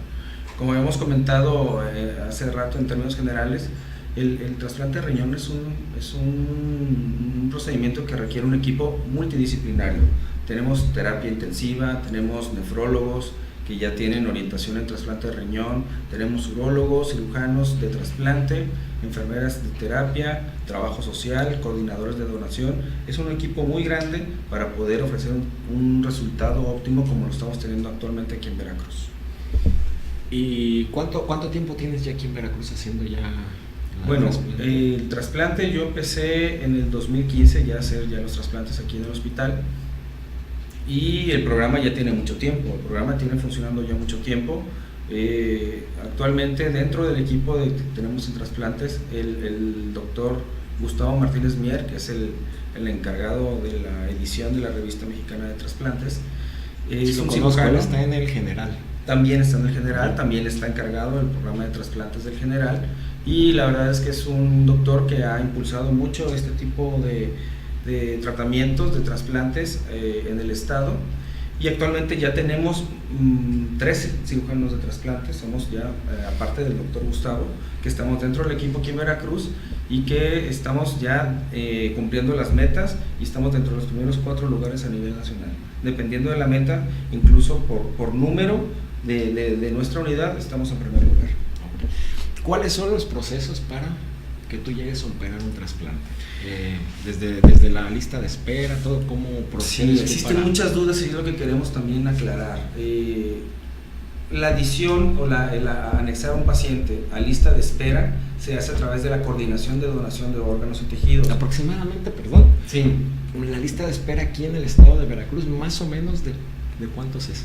Como hemos comentado hace rato en términos generales, el trasplante de riñón es un procedimiento que requiere un equipo multidisciplinario. Tenemos terapia intensiva, tenemos nefrólogos que ya tienen orientación en trasplante de riñón, tenemos urólogos, cirujanos de trasplante, enfermeras de terapia, trabajo social, coordinadores de donación. Es un equipo muy grande para poder ofrecer un resultado óptimo como lo estamos teniendo actualmente aquí en Veracruz. ¿Y cuánto tiempo tienes ya aquí en Veracruz haciendo ya? Bueno, el trasplante yo empecé en el 2015 ya a hacer ya los trasplantes aquí en el hospital, y el programa ya tiene mucho tiempo, el programa tiene funcionando ya mucho tiempo. Actualmente dentro del equipo que tenemos en trasplantes, el doctor Gustavo Martínez Mier, que es el encargado de la edición de la Revista Mexicana de Trasplantes, es un cirujano. Está en el general. También está en el general, también está encargado del programa de trasplantes del general, y la verdad es que es un doctor que ha impulsado mucho este tipo de tratamientos, de trasplantes en el estado. Y actualmente ya tenemos 13 cirujanos de trasplantes, somos ya, aparte del doctor Gustavo, que estamos dentro del equipo aquí en Veracruz, y que estamos ya cumpliendo las metas, y estamos dentro de los primeros 4 lugares a nivel nacional. Dependiendo de la meta, incluso por número de nuestra unidad, estamos en primer lugar. ¿Cuáles son los procesos para que tú llegues a operar un trasplante? Desde la lista de espera, todo cómo procede. Sí, existen muchas dudas, y es lo que queremos también aclarar. La adición o el anexar a un paciente a lista de espera se hace a través de la coordinación de donación de órganos y tejidos. Aproximadamente, perdón. Sí. La lista de espera aquí en el estado de Veracruz, más o menos de cuántos es.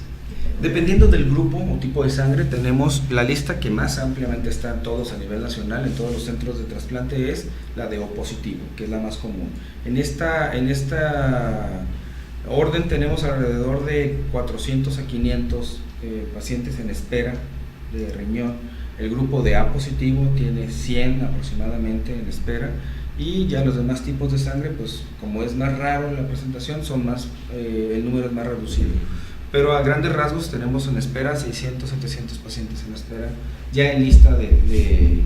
Dependiendo del grupo o tipo de sangre, tenemos la lista que más ampliamente están todos a nivel nacional en todos los centros de trasplante, es la de O positivo, que es la más común. En esta orden tenemos alrededor de 400 a 500 pacientes en espera de riñón. El grupo de A positivo tiene 100 aproximadamente en espera, y ya los demás tipos de sangre, pues como es más raro en la presentación, el número es más reducido. Pero a grandes rasgos tenemos en espera 600, 700 pacientes en espera, ya en lista de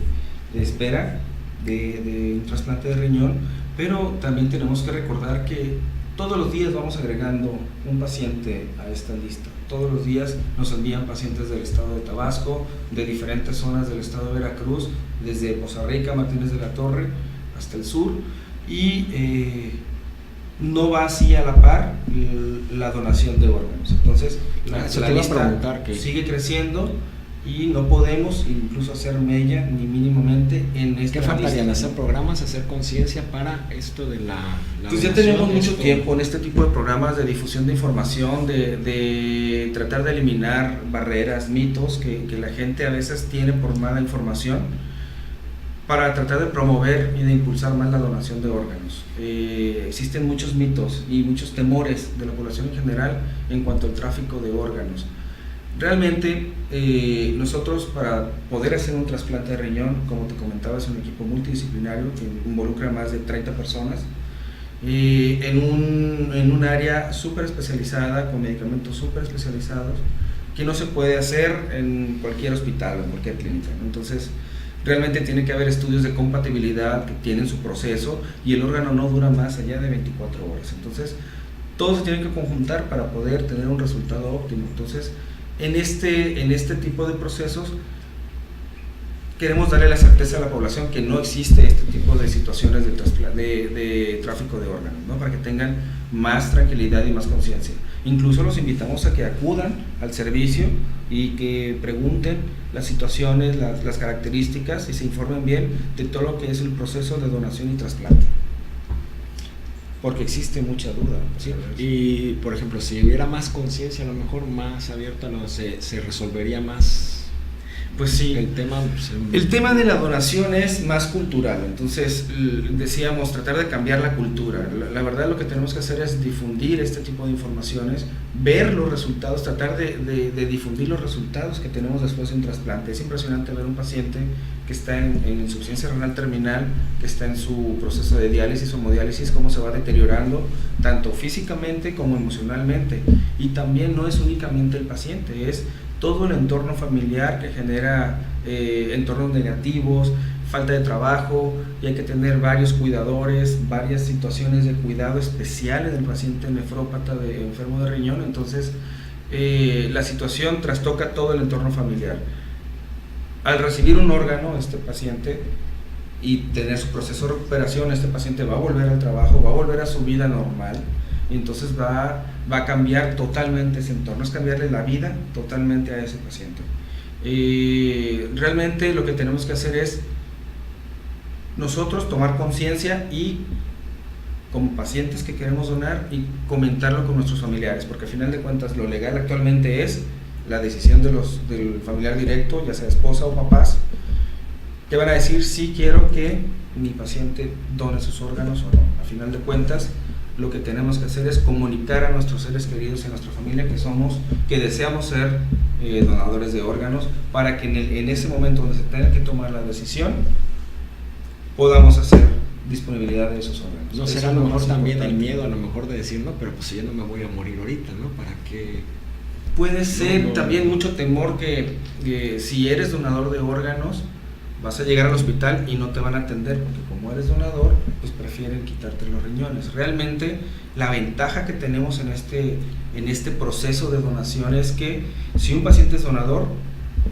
espera de un trasplante de riñón. Pero también tenemos que recordar que todos los días vamos agregando un paciente a esta lista. Todos los días nos envían pacientes del estado de Tabasco, de diferentes zonas del estado de Veracruz, desde Poza Rica, Martínez de la Torre, hasta el sur, y no va así a la par la donación de órganos. Entonces la lista sigue creciendo, y no podemos incluso hacer mella ni mínimamente en esta. ¿Qué faltarían? ¿Hacer programas, hacer conciencia para esto de la pues ya tenemos mucho tiempo en este tipo de programas de difusión de información, de tratar de eliminar barreras, mitos que la gente a veces tiene por mala información, para tratar de promover y de impulsar más la donación de órganos. Existen muchos mitos y muchos temores de la población en general en cuanto al tráfico de órganos. Realmente nosotros, para poder hacer un trasplante de riñón, como te comentaba, es un equipo multidisciplinario que involucra a más de 30 personas, en un área súper especializada, con medicamentos súper especializados, que no se puede hacer en cualquier hospital o en cualquier clínica, ¿no? Entonces realmente tiene que haber estudios de compatibilidad que tienen su proceso, y el órgano no dura más allá de 24 horas. Entonces todo se tiene que conjuntar para poder tener un resultado óptimo. Entonces en este tipo de procesos queremos darle la certeza a la población que no existe este tipo de situaciones de tráfico de órganos, ¿no? Para que tengan más tranquilidad y más conciencia. Incluso los invitamos a que acudan al servicio y que pregunten las situaciones, las características y se informen bien de todo lo que es el proceso de donación y trasplante. Porque existe mucha duda. ¿Sí? Y, por ejemplo, si hubiera más conciencia, a lo mejor más abierta, se resolvería más. Pues sí, el tema de la donación es más cultural, entonces decíamos tratar de cambiar la cultura. La verdad lo que tenemos que hacer es difundir este tipo de informaciones, ver los resultados, tratar de difundir los resultados que tenemos después de un trasplante. Es impresionante ver un paciente que está en insuficiencia renal terminal, que está en su proceso de diálisis o hemodiálisis, cómo se va deteriorando tanto físicamente como emocionalmente. Y también no es únicamente el paciente, es todo el entorno familiar que genera entornos negativos, falta de trabajo, y hay que tener varios cuidadores, varias situaciones de cuidado especiales del paciente nefrópata enfermo de riñón. Entonces la situación trastoca todo el entorno familiar. Al recibir un órgano, este paciente, y tener su proceso de recuperación, este paciente va a volver al trabajo, va a volver a su vida normal, y entonces va a cambiar totalmente ese entorno, es cambiarle la vida totalmente a ese paciente. Realmente lo que tenemos que hacer es nosotros tomar conciencia y como pacientes que queremos donar y comentarlo con nuestros familiares, porque al final de cuentas lo legal actualmente es la decisión del familiar directo, ya sea esposa o papás, que van a decir sí quiero que mi paciente done sus órganos o no. Al final de cuentas lo que tenemos que hacer es comunicar a nuestros seres queridos y a nuestra familia que deseamos ser donadores de órganos, para que en ese momento donde se tenga que tomar la decisión podamos hacer disponibilidad de esos órganos. No será a lo mejor también el miedo, a lo mejor de decir, no, pero pues yo no me voy a morir ahorita, ¿no? ¿Para qué? Puede ser también mucho temor que si eres donador de órganos vas a llegar al hospital y no te van a atender, porque como eres donador, pues prefieren quitarte los riñones. Realmente la ventaja que tenemos en este proceso de donación es que si un paciente es donador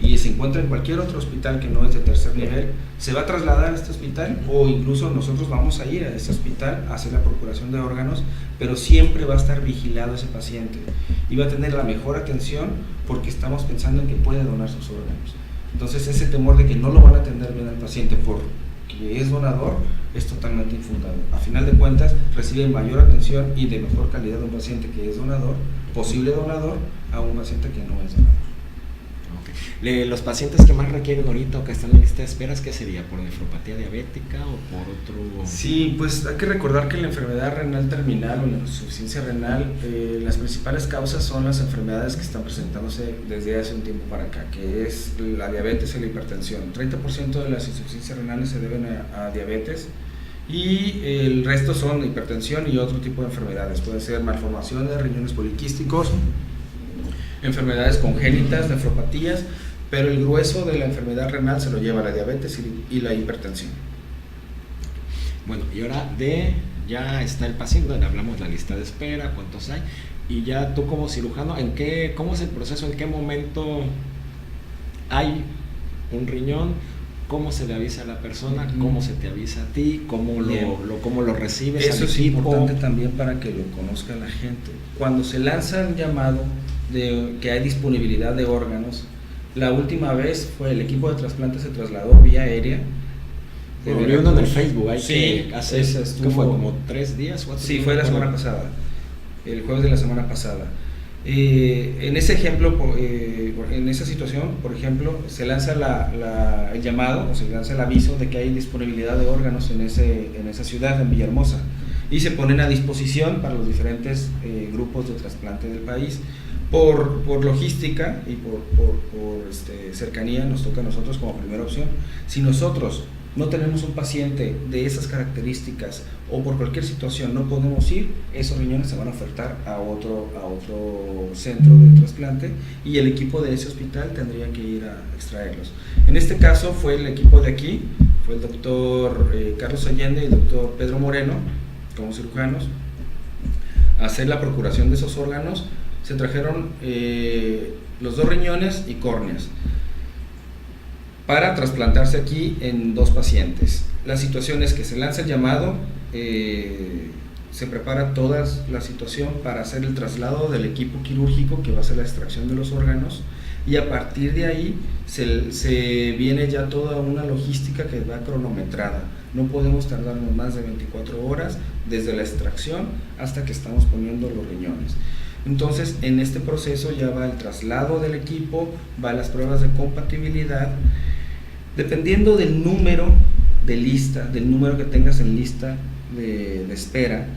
y se encuentra en cualquier otro hospital que no es de tercer nivel, se va a trasladar a este hospital, o incluso nosotros vamos a ir a ese hospital a hacer la procuración de órganos, pero siempre va a estar vigilado ese paciente y va a tener la mejor atención porque estamos pensando en que puede donar sus órganos. Entonces ese temor de que no lo van a atender bien al paciente porque es donador es totalmente infundado. A final de cuentas reciben mayor atención y de mejor calidad de un paciente que es donador, posible donador, a un paciente que no es donador. Los pacientes que más requieren ahorita o que están en lista de esperas, ¿qué sería? ¿Por nefropatía diabética o por otro...? Sí, pues hay que recordar que la enfermedad renal terminal o la insuficiencia renal, las principales causas son las enfermedades que están presentándose desde hace un tiempo para acá, que es la diabetes y la hipertensión. 30% de las insuficiencias renales se deben a diabetes y el resto son hipertensión y otro tipo de enfermedades. Puede ser malformaciones, riñones poliquísticos, enfermedades congénitas, nefropatías, pero el grueso de la enfermedad renal se lo lleva la diabetes y la hipertensión. Bueno, y ahora ya está el paciente, hablamos de la lista de espera, cuántos hay, y ya tú como cirujano, ¿cómo es el proceso? ¿En qué momento hay un riñón? ¿Cómo se le avisa a la persona? ¿Cómo se te avisa a ti? ¿Cómo lo recibes? Eso es importante también para que lo conozca la gente. Cuando se lanza el llamado de que hay disponibilidad de órganos, la última vez fue el equipo de trasplante se trasladó vía aérea. Vi uno en el Facebook, sí, ¿qué fue? ¿Como 3 días? 4 sí, días? Fue la semana pasada, el jueves de la semana pasada. En ese ejemplo, en esa situación, por ejemplo, se lanza el llamado o se lanza el aviso de que hay disponibilidad de órganos en esa ciudad, en Villahermosa, y se ponen a disposición para los diferentes grupos de trasplante del país. Por logística y por cercanía nos toca a nosotros como primera opción. Si nosotros no tenemos un paciente de esas características o por cualquier situación no podemos ir, esos riñones se van a ofertar a otro centro de trasplante y el equipo de ese hospital tendría que ir a extraerlos. En este caso fue el equipo de aquí, fue el doctor Carlos Allende y el doctor Pedro Moreno como cirujanos a hacer la procuración de esos órganos. Se trajeron los 2 riñones y córneas, para trasplantarse aquí en 2 pacientes. La situación es que se lanza el llamado, se prepara toda la situación para hacer el traslado del equipo quirúrgico que va a hacer la extracción de los órganos, y a partir de ahí se viene ya toda una logística que va cronometrada. No podemos tardarnos más de 24 horas desde la extracción hasta que estamos poniendo los riñones. Entonces, en este proceso ya va el traslado del equipo, va las pruebas de compatibilidad, dependiendo del número de lista, del número que tengas en lista de espera,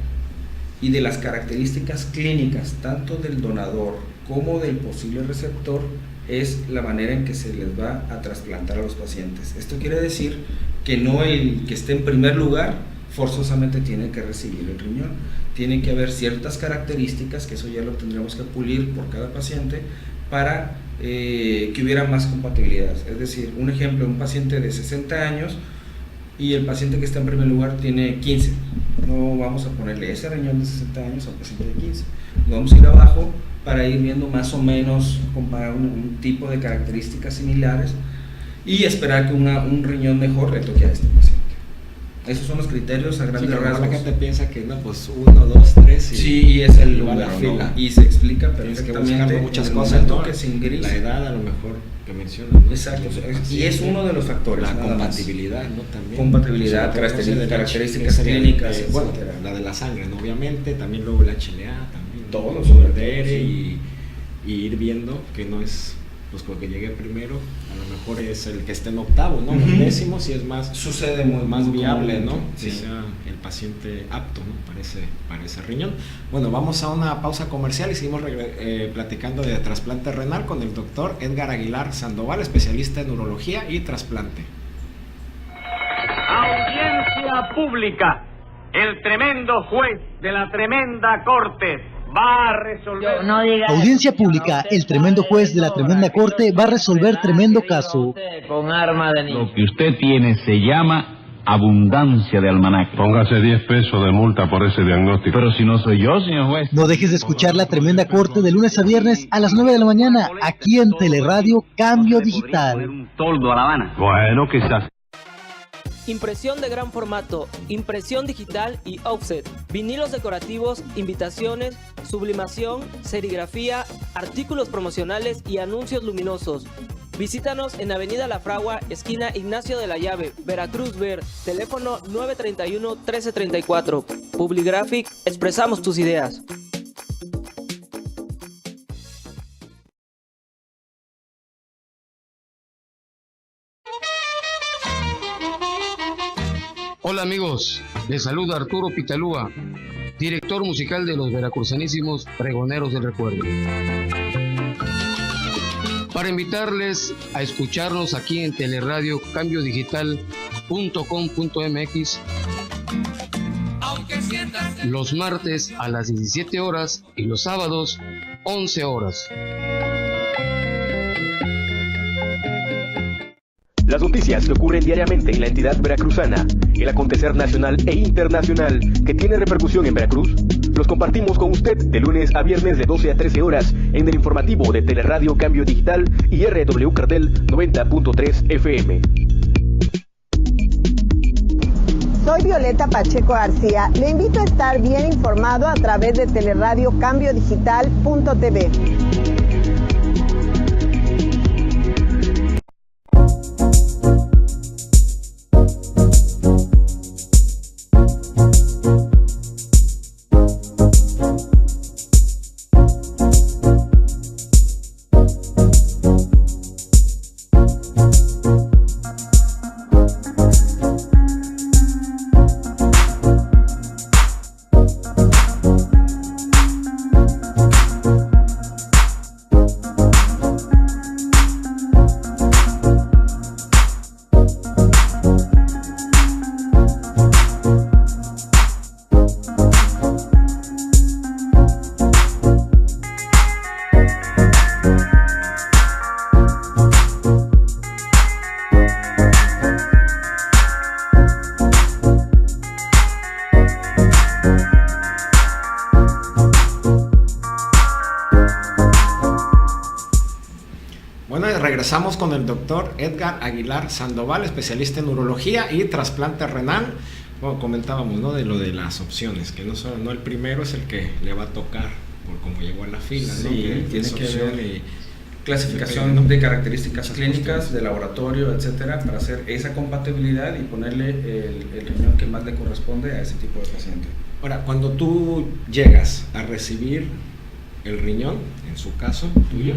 y de las características clínicas tanto del donador como del posible receptor, es la manera en que se les va a trasplantar a los pacientes. Esto quiere decir que no el que esté en primer lugar forzosamente tiene que recibir el riñón. Tiene que haber ciertas características, que eso ya lo tendremos que pulir por cada paciente, para que hubiera más compatibilidad. Es decir, un ejemplo, un paciente de 60 años y el paciente que está en primer lugar tiene 15. No vamos a ponerle ese riñón de 60 años al paciente de 15. Nos vamos a ir abajo para ir viendo más o menos, comparar un tipo de características similares y esperar que un riñón mejor le toque a este paciente. Esos son los criterios a grandes rasgos. La gente piensa que no, pues 1, 2, 3 y sí, y es el lugar, número, ¿no? Y se explica perfectamente muchas cosas, ¿no? Que sin gris, la edad a lo mejor que mencionas, ¿no? Exacto, y es uno de los factores. La compatibilidad, ¿no? También. Compatibilidad, características clínicas, bueno, la de la sangre, ¿no? Obviamente, también luego la HLA, también todo sobre y ir viendo que no es pues porque llegué primero, a lo mejor es el que esté en octavo, ¿no? El décimo si es más, sucede muy más viable, ¿no? Sí. Si sea el paciente apto, ¿no? Para ese riñón. Bueno, vamos a una pausa comercial y seguimos platicando de trasplante renal con el doctor Edgar Aguilar Sandoval, especialista en urología y trasplante. Audiencia pública. El tremendo juez de la tremenda corte va a resolver. Audiencia pública, el tremendo juez de la tremenda corte va a resolver tremendo caso. Con arma de niño. Lo que usted tiene se llama abundancia de almanaque. Póngase 10 pesos de multa por ese diagnóstico. Pero si no soy yo, señor juez. No dejes de escuchar la tremenda corte de lunes a viernes a las 9 de la mañana, aquí en Teleradio Cambio Digital. Un toldo a La Habana. Bueno, quizás. Impresión de gran formato, impresión digital y offset, vinilos decorativos, invitaciones, sublimación, serigrafía, artículos promocionales y anuncios luminosos. Visítanos en Avenida La Fragua, esquina Ignacio de la Llave, Veracruz Ver, teléfono 931-1334. Publigraphic, expresamos tus ideas. Hola amigos, les saluda Arturo Pitalúa, director musical de los veracruzanísimos Pregoneros del Recuerdo. Para invitarles a escucharnos aquí en Teleradio cambiodigital.com.mx los martes a las 17 horas y los sábados 11 horas. Las noticias que ocurren diariamente en la entidad veracruzana, el acontecer nacional e internacional que tiene repercusión en Veracruz, los compartimos con usted de lunes a viernes de 12 a 13 horas en el informativo de Teleradio Cambio Digital y RW Cardel 90.3 FM. Soy Violeta Pacheco García. Le invito a estar bien informado a través de Teleradio Cambio Digital.tv. regresamos con el doctor Edgar Aguilar Sandoval, especialista en urología y trasplante renal. Bueno, comentábamos, ¿no?, de lo de las opciones, que no el primero es el que le va a tocar por cómo llegó a la fila, sí, ¿no? Que tiene que ver clasificación de características clínicas, de laboratorio, etcétera, para hacer esa compatibilidad y ponerle el riñón que más le corresponde a ese tipo de paciente. Ahora, cuando tú llegas a recibir el riñón, en su caso tuyo,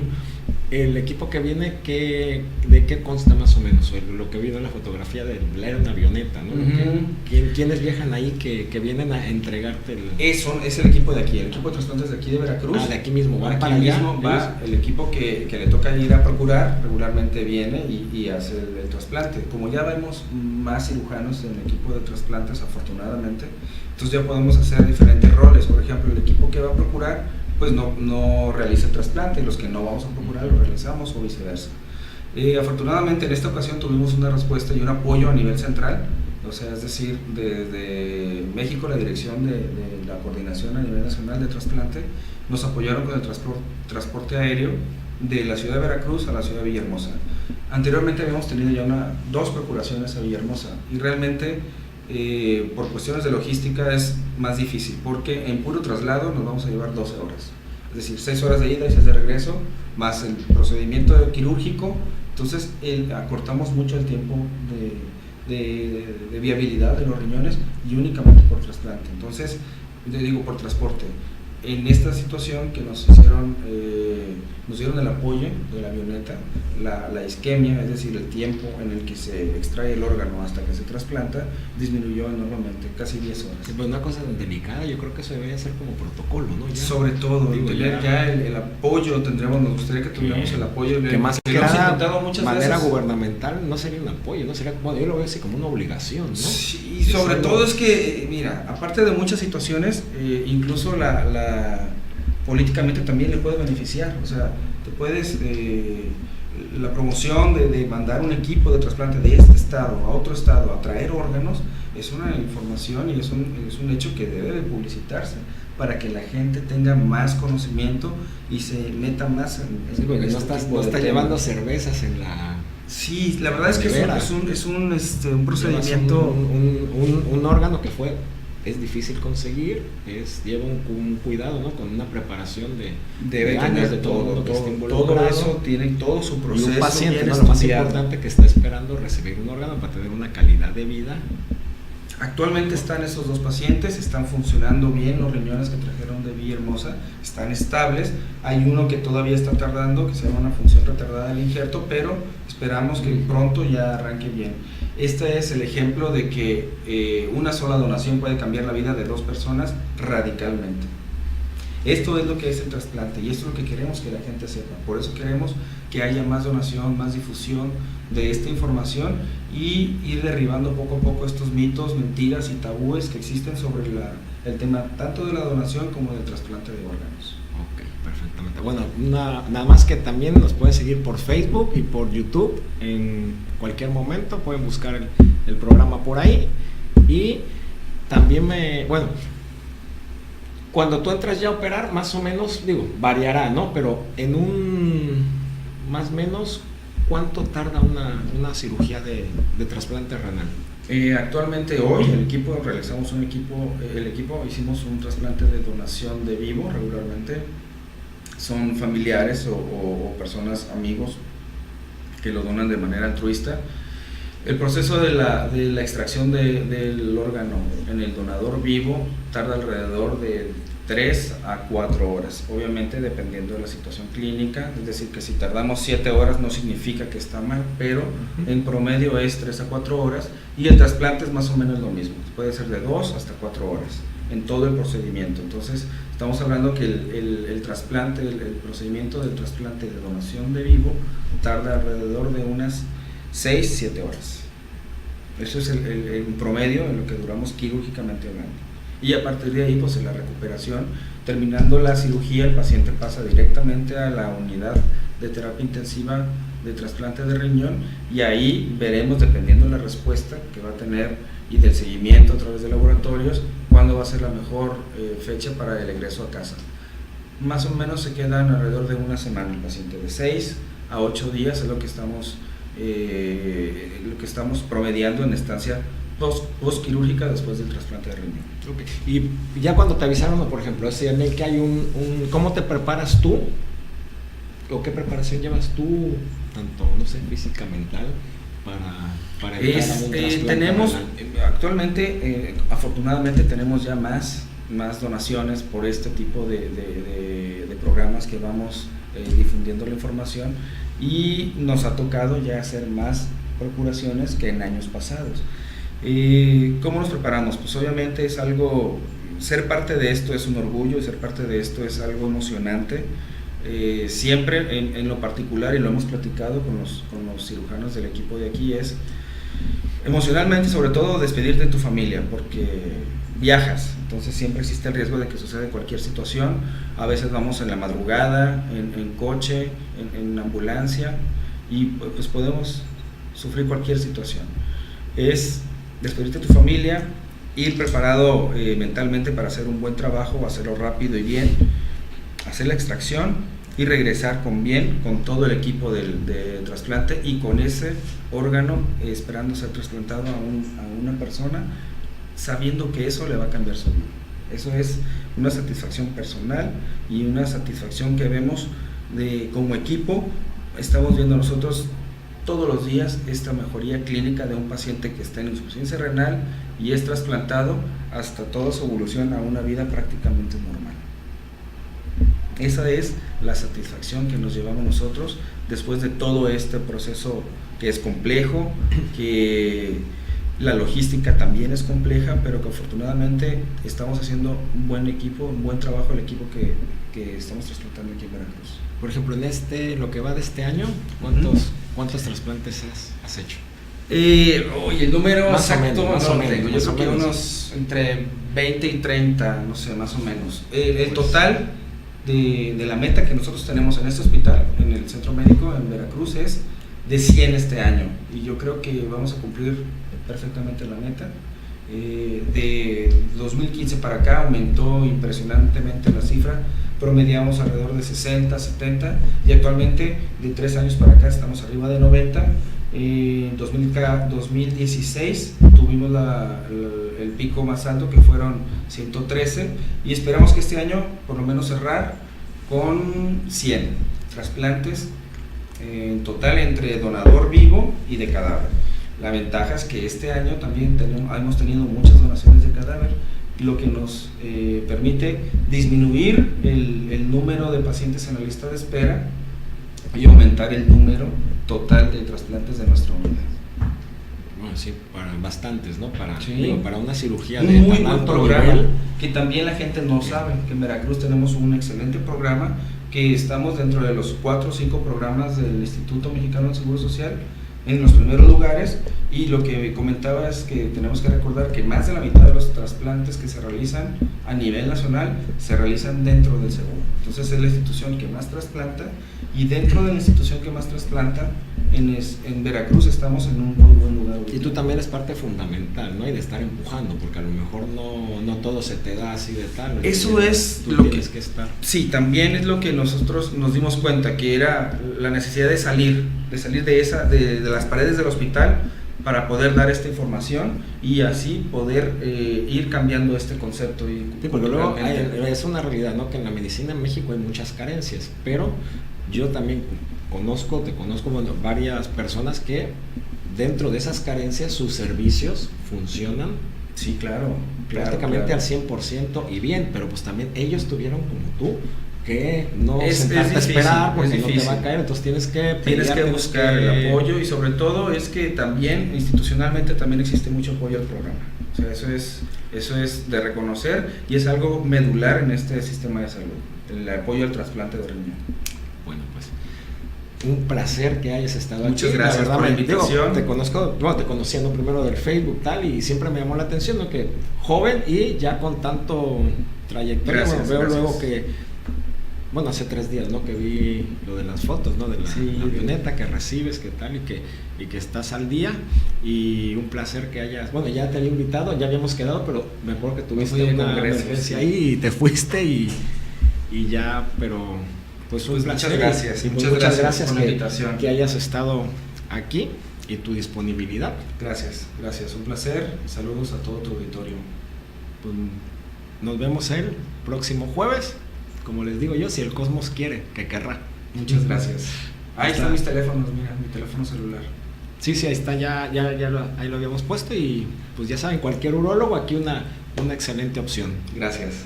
el equipo que viene, ¿de qué consta más o menos? Lo que vino en la fotografía era una avioneta, ¿no? ¿Quiénes viajan ahí que vienen a entregarte Es el equipo de aquí, el equipo de trasplantes de aquí de Veracruz. De aquí mismo, van para allá. Va el equipo que le toca ir a procurar, regularmente viene y hace el trasplante. Como ya vemos más cirujanos en el equipo de trasplantes, afortunadamente, entonces ya podemos hacer diferentes roles. Por ejemplo, el equipo que va a procurar pues no realiza el trasplante, los que no vamos a procurar lo realizamos o viceversa. Afortunadamente en esta ocasión tuvimos una respuesta y un apoyo a nivel central, o sea, es decir, desde México, la dirección de la coordinación a nivel nacional de trasplante, nos apoyaron con el transporte aéreo de la ciudad de Veracruz a la ciudad de Villahermosa. Anteriormente habíamos tenido ya 2 procuraciones a Villahermosa y realmente por cuestiones de logística es más difícil, porque en puro traslado nos vamos a llevar 12 horas, es decir, 6 horas de ida y 6 de regreso, más el procedimiento quirúrgico. Entonces acortamos mucho el tiempo de viabilidad de los riñones y únicamente por trasplante. Entonces, por transporte. En esta situación que nos dieron el apoyo de la avioneta, la isquemia, es decir, el tiempo en el que se extrae el órgano hasta que se trasplanta, disminuyó enormemente, casi 10 horas. Sí, pues una cosa tan delicada, yo creo que eso debería ser como protocolo, ¿no? Ya, sobre todo, tener ya el apoyo, nos gustaría que tuviéramos el apoyo. Que más que nada, intentado muchas manera veces gubernamental, no sería un apoyo, no sería, bueno, yo lo veo así como una obligación, ¿no? Sí, sobre todo es que, mira, aparte de muchas situaciones, incluso políticamente también le puede beneficiar, o sea, te puedes, la promoción de mandar un equipo de trasplante de este estado a otro estado a traer órganos, es una información y es un hecho que debe de publicitarse para que la gente tenga más conocimiento y se meta más en porque no estás llevando cervezas en la... Sí, la verdad es que es un procedimiento, un órgano que es difícil conseguir, lleva un cuidado, ¿no? Con una preparación de años, de todo eso tiene todo su proceso. Y un paciente, ¿no? Lo más importante, que está esperando recibir un órgano para tener una calidad de vida. Actualmente están esos 2 pacientes, están funcionando bien los riñones que trajeron de Villahermosa, están estables. Hay uno que todavía está tardando, que se llama una función retardada del injerto, pero esperamos que pronto ya arranque bien. Este es el ejemplo de que una sola donación puede cambiar la vida de 2 personas radicalmente. Esto es lo que es el trasplante y esto es lo que queremos que la gente sepa. Por eso queremos que haya más donación, más difusión de esta información y ir derribando poco a poco estos mitos, mentiras y tabúes que existen sobre el tema tanto de la donación como del trasplante de órganos. Ok, perfectamente. Bueno, nada más que también nos pueden seguir por Facebook y por YouTube en cualquier momento, pueden buscar el programa por ahí. Y también cuando tú entras ya a operar, más o menos, variará, ¿no? Pero más o menos, ¿cuánto tarda una cirugía de trasplante renal? Actualmente hoy hicimos un trasplante de donación de vivo regularmente. Son familiares o personas, amigos que lo donan de manera altruista. El proceso de la extracción del órgano en el donador vivo tarda alrededor de 3 a 4 horas, obviamente dependiendo de la situación clínica, es decir, que si tardamos 7 horas no significa que está mal, pero en promedio es 3 a 4 horas y el trasplante es más o menos lo mismo, puede ser de 2 hasta 4 horas en todo el procedimiento. Entonces estamos hablando que el trasplante, el procedimiento del trasplante de donación de vivo tarda alrededor de unas 6-7 horas. Eso es el promedio en lo que duramos quirúrgicamente hablando. Y a partir de ahí, pues en la recuperación, terminando la cirugía, el paciente pasa directamente a la unidad de terapia intensiva de trasplante de riñón y ahí veremos, dependiendo de la respuesta que va a tener y del seguimiento a través de laboratorios, cuándo va a ser la mejor fecha para el egreso a casa. Más o menos se quedan alrededor de una semana el paciente, de 6 a 8 días es lo que estamos promediando en estancia postquirúrgica después del trasplante de riñón. Okay. Y ya cuando te avisaron, por ejemplo, en el que hay ¿cómo te preparas tú? ¿O qué preparación llevas tú, tanto, no sé, física, mental, para entrar a un trasplante? Actualmente, afortunadamente, tenemos ya más donaciones por este tipo de programas que vamos difundiendo la información, y nos ha tocado ya hacer más procuraciones que en años pasados. ¿Cómo nos preparamos? Pues obviamente es algo, ser parte de esto es un orgullo, ser parte de esto es algo emocionante. Siempre en lo particular, y lo hemos platicado con los cirujanos del equipo de aquí, es emocionalmente, sobre todo, despedirte de tu familia, porque viajas, entonces siempre existe el riesgo de que suceda cualquier situación. A veces vamos en la madrugada, en coche, en ambulancia, y pues podemos sufrir cualquier situación. Es despedirte de tu familia, ir preparado mentalmente para hacer un buen trabajo, hacerlo rápido y bien, hacer la extracción y regresar con todo el equipo de trasplante y con ese órgano esperando ser trasplantado a una persona, sabiendo que eso le va a cambiar su vida. Eso es una satisfacción personal y una satisfacción que vemos como equipo. Estamos viendo nosotros todos los días esta mejoría clínica de un paciente que está en insuficiencia renal y es trasplantado hasta toda su evolución a una vida prácticamente normal. Esa es la satisfacción que nos llevamos nosotros después de todo este proceso que es complejo, que la logística también es compleja, pero que afortunadamente estamos haciendo un buen equipo, un buen trabajo el equipo que estamos trasplantando aquí en Veracruz. Por ejemplo, en lo que va de este año, ¿cuántos trasplantes has hecho? El número más exacto más no lo tengo. Yo creo que unos entre 20 y 30, no sé, más o menos. El total de la meta que nosotros tenemos en este hospital, en el centro médico en Veracruz, es de 100 este año, y yo creo que vamos a cumplir perfectamente la meta. De 2015 para acá aumentó impresionantemente la cifra, promediamos alrededor de 60, 70, y actualmente de 3 años para acá estamos arriba de 90. En 2016 tuvimos el pico más alto, que fueron 113, y esperamos que este año por lo menos cerrar con 100 trasplantes en total entre donador vivo y de cadáver. La ventaja es que este año también hemos tenido muchas donaciones de cadáver, lo que nos permite disminuir el número de pacientes en la lista de espera y aumentar el número total de trasplantes de nuestra unidad. Bueno, sí, para bastantes, ¿no? Para una cirugía de muy buen programa nivel, que también la gente no sabe, que en Veracruz tenemos un excelente programa, que estamos dentro de los 4 o 5 programas del Instituto Mexicano del Seguro Social en los primeros lugares, y lo que comentaba es que tenemos que recordar que más de la mitad de los trasplantes que se realizan a nivel nacional se realizan dentro del seguro. Entonces es la institución que más trasplanta, y dentro de la institución que más trasplanta en Veracruz estamos en un muy buen lugar. Y tú también eres parte fundamental, ¿no? Y de estar empujando, porque a lo mejor no todo se te da así de tal. Eso es lo que estar. Sí, también es lo que nosotros nos dimos cuenta, que era la necesidad de salir de las paredes del hospital para poder dar esta información y así poder ir cambiando este concepto. Sí, porque luego es una realidad, ¿no? Que en la medicina en México hay muchas carencias, pero yo también te conozco varias personas que dentro de esas carencias sus servicios funcionan. Sí, claro. Prácticamente al 100% y bien, pero pues también ellos tuvieron como tú que no sentarte a esperar porque no te va a caer, entonces tienes que buscar el apoyo, y sobre todo es que también institucionalmente también existe mucho apoyo al programa. O sea, eso es de reconocer, y es algo medular en este sistema de salud, el apoyo al trasplante de riñón. Bueno, pues un placer que hayas estado aquí. Muchas gracias por la invitación. Te conociendo primero del Facebook tal, y siempre me llamó la atención, ¿no? Que joven y ya con tanto trayectoria. Veo luego que hace 3 días, ¿no? Que vi lo de las fotos, ¿no? De la avioneta que recibes, que tal, y que estás al día, y un placer que hayas, ya te había invitado, ya habíamos quedado, pero me acuerdo que tuviste una emergencia ahí y te fuiste y ya, pero pues un placer. Muchas gracias. Y muchas gracias por la invitación. Que hayas estado aquí y tu disponibilidad. Gracias, un placer. Saludos a todo tu auditorio. Pues nos vemos el próximo jueves. Como les digo yo, si el cosmos quiere, que querrá. Muchas gracias. Ahí están mis teléfonos, mira, mi teléfono celular. Sí, ahí está, ahí lo habíamos puesto y pues ya saben, cualquier urólogo, aquí una excelente opción. Gracias.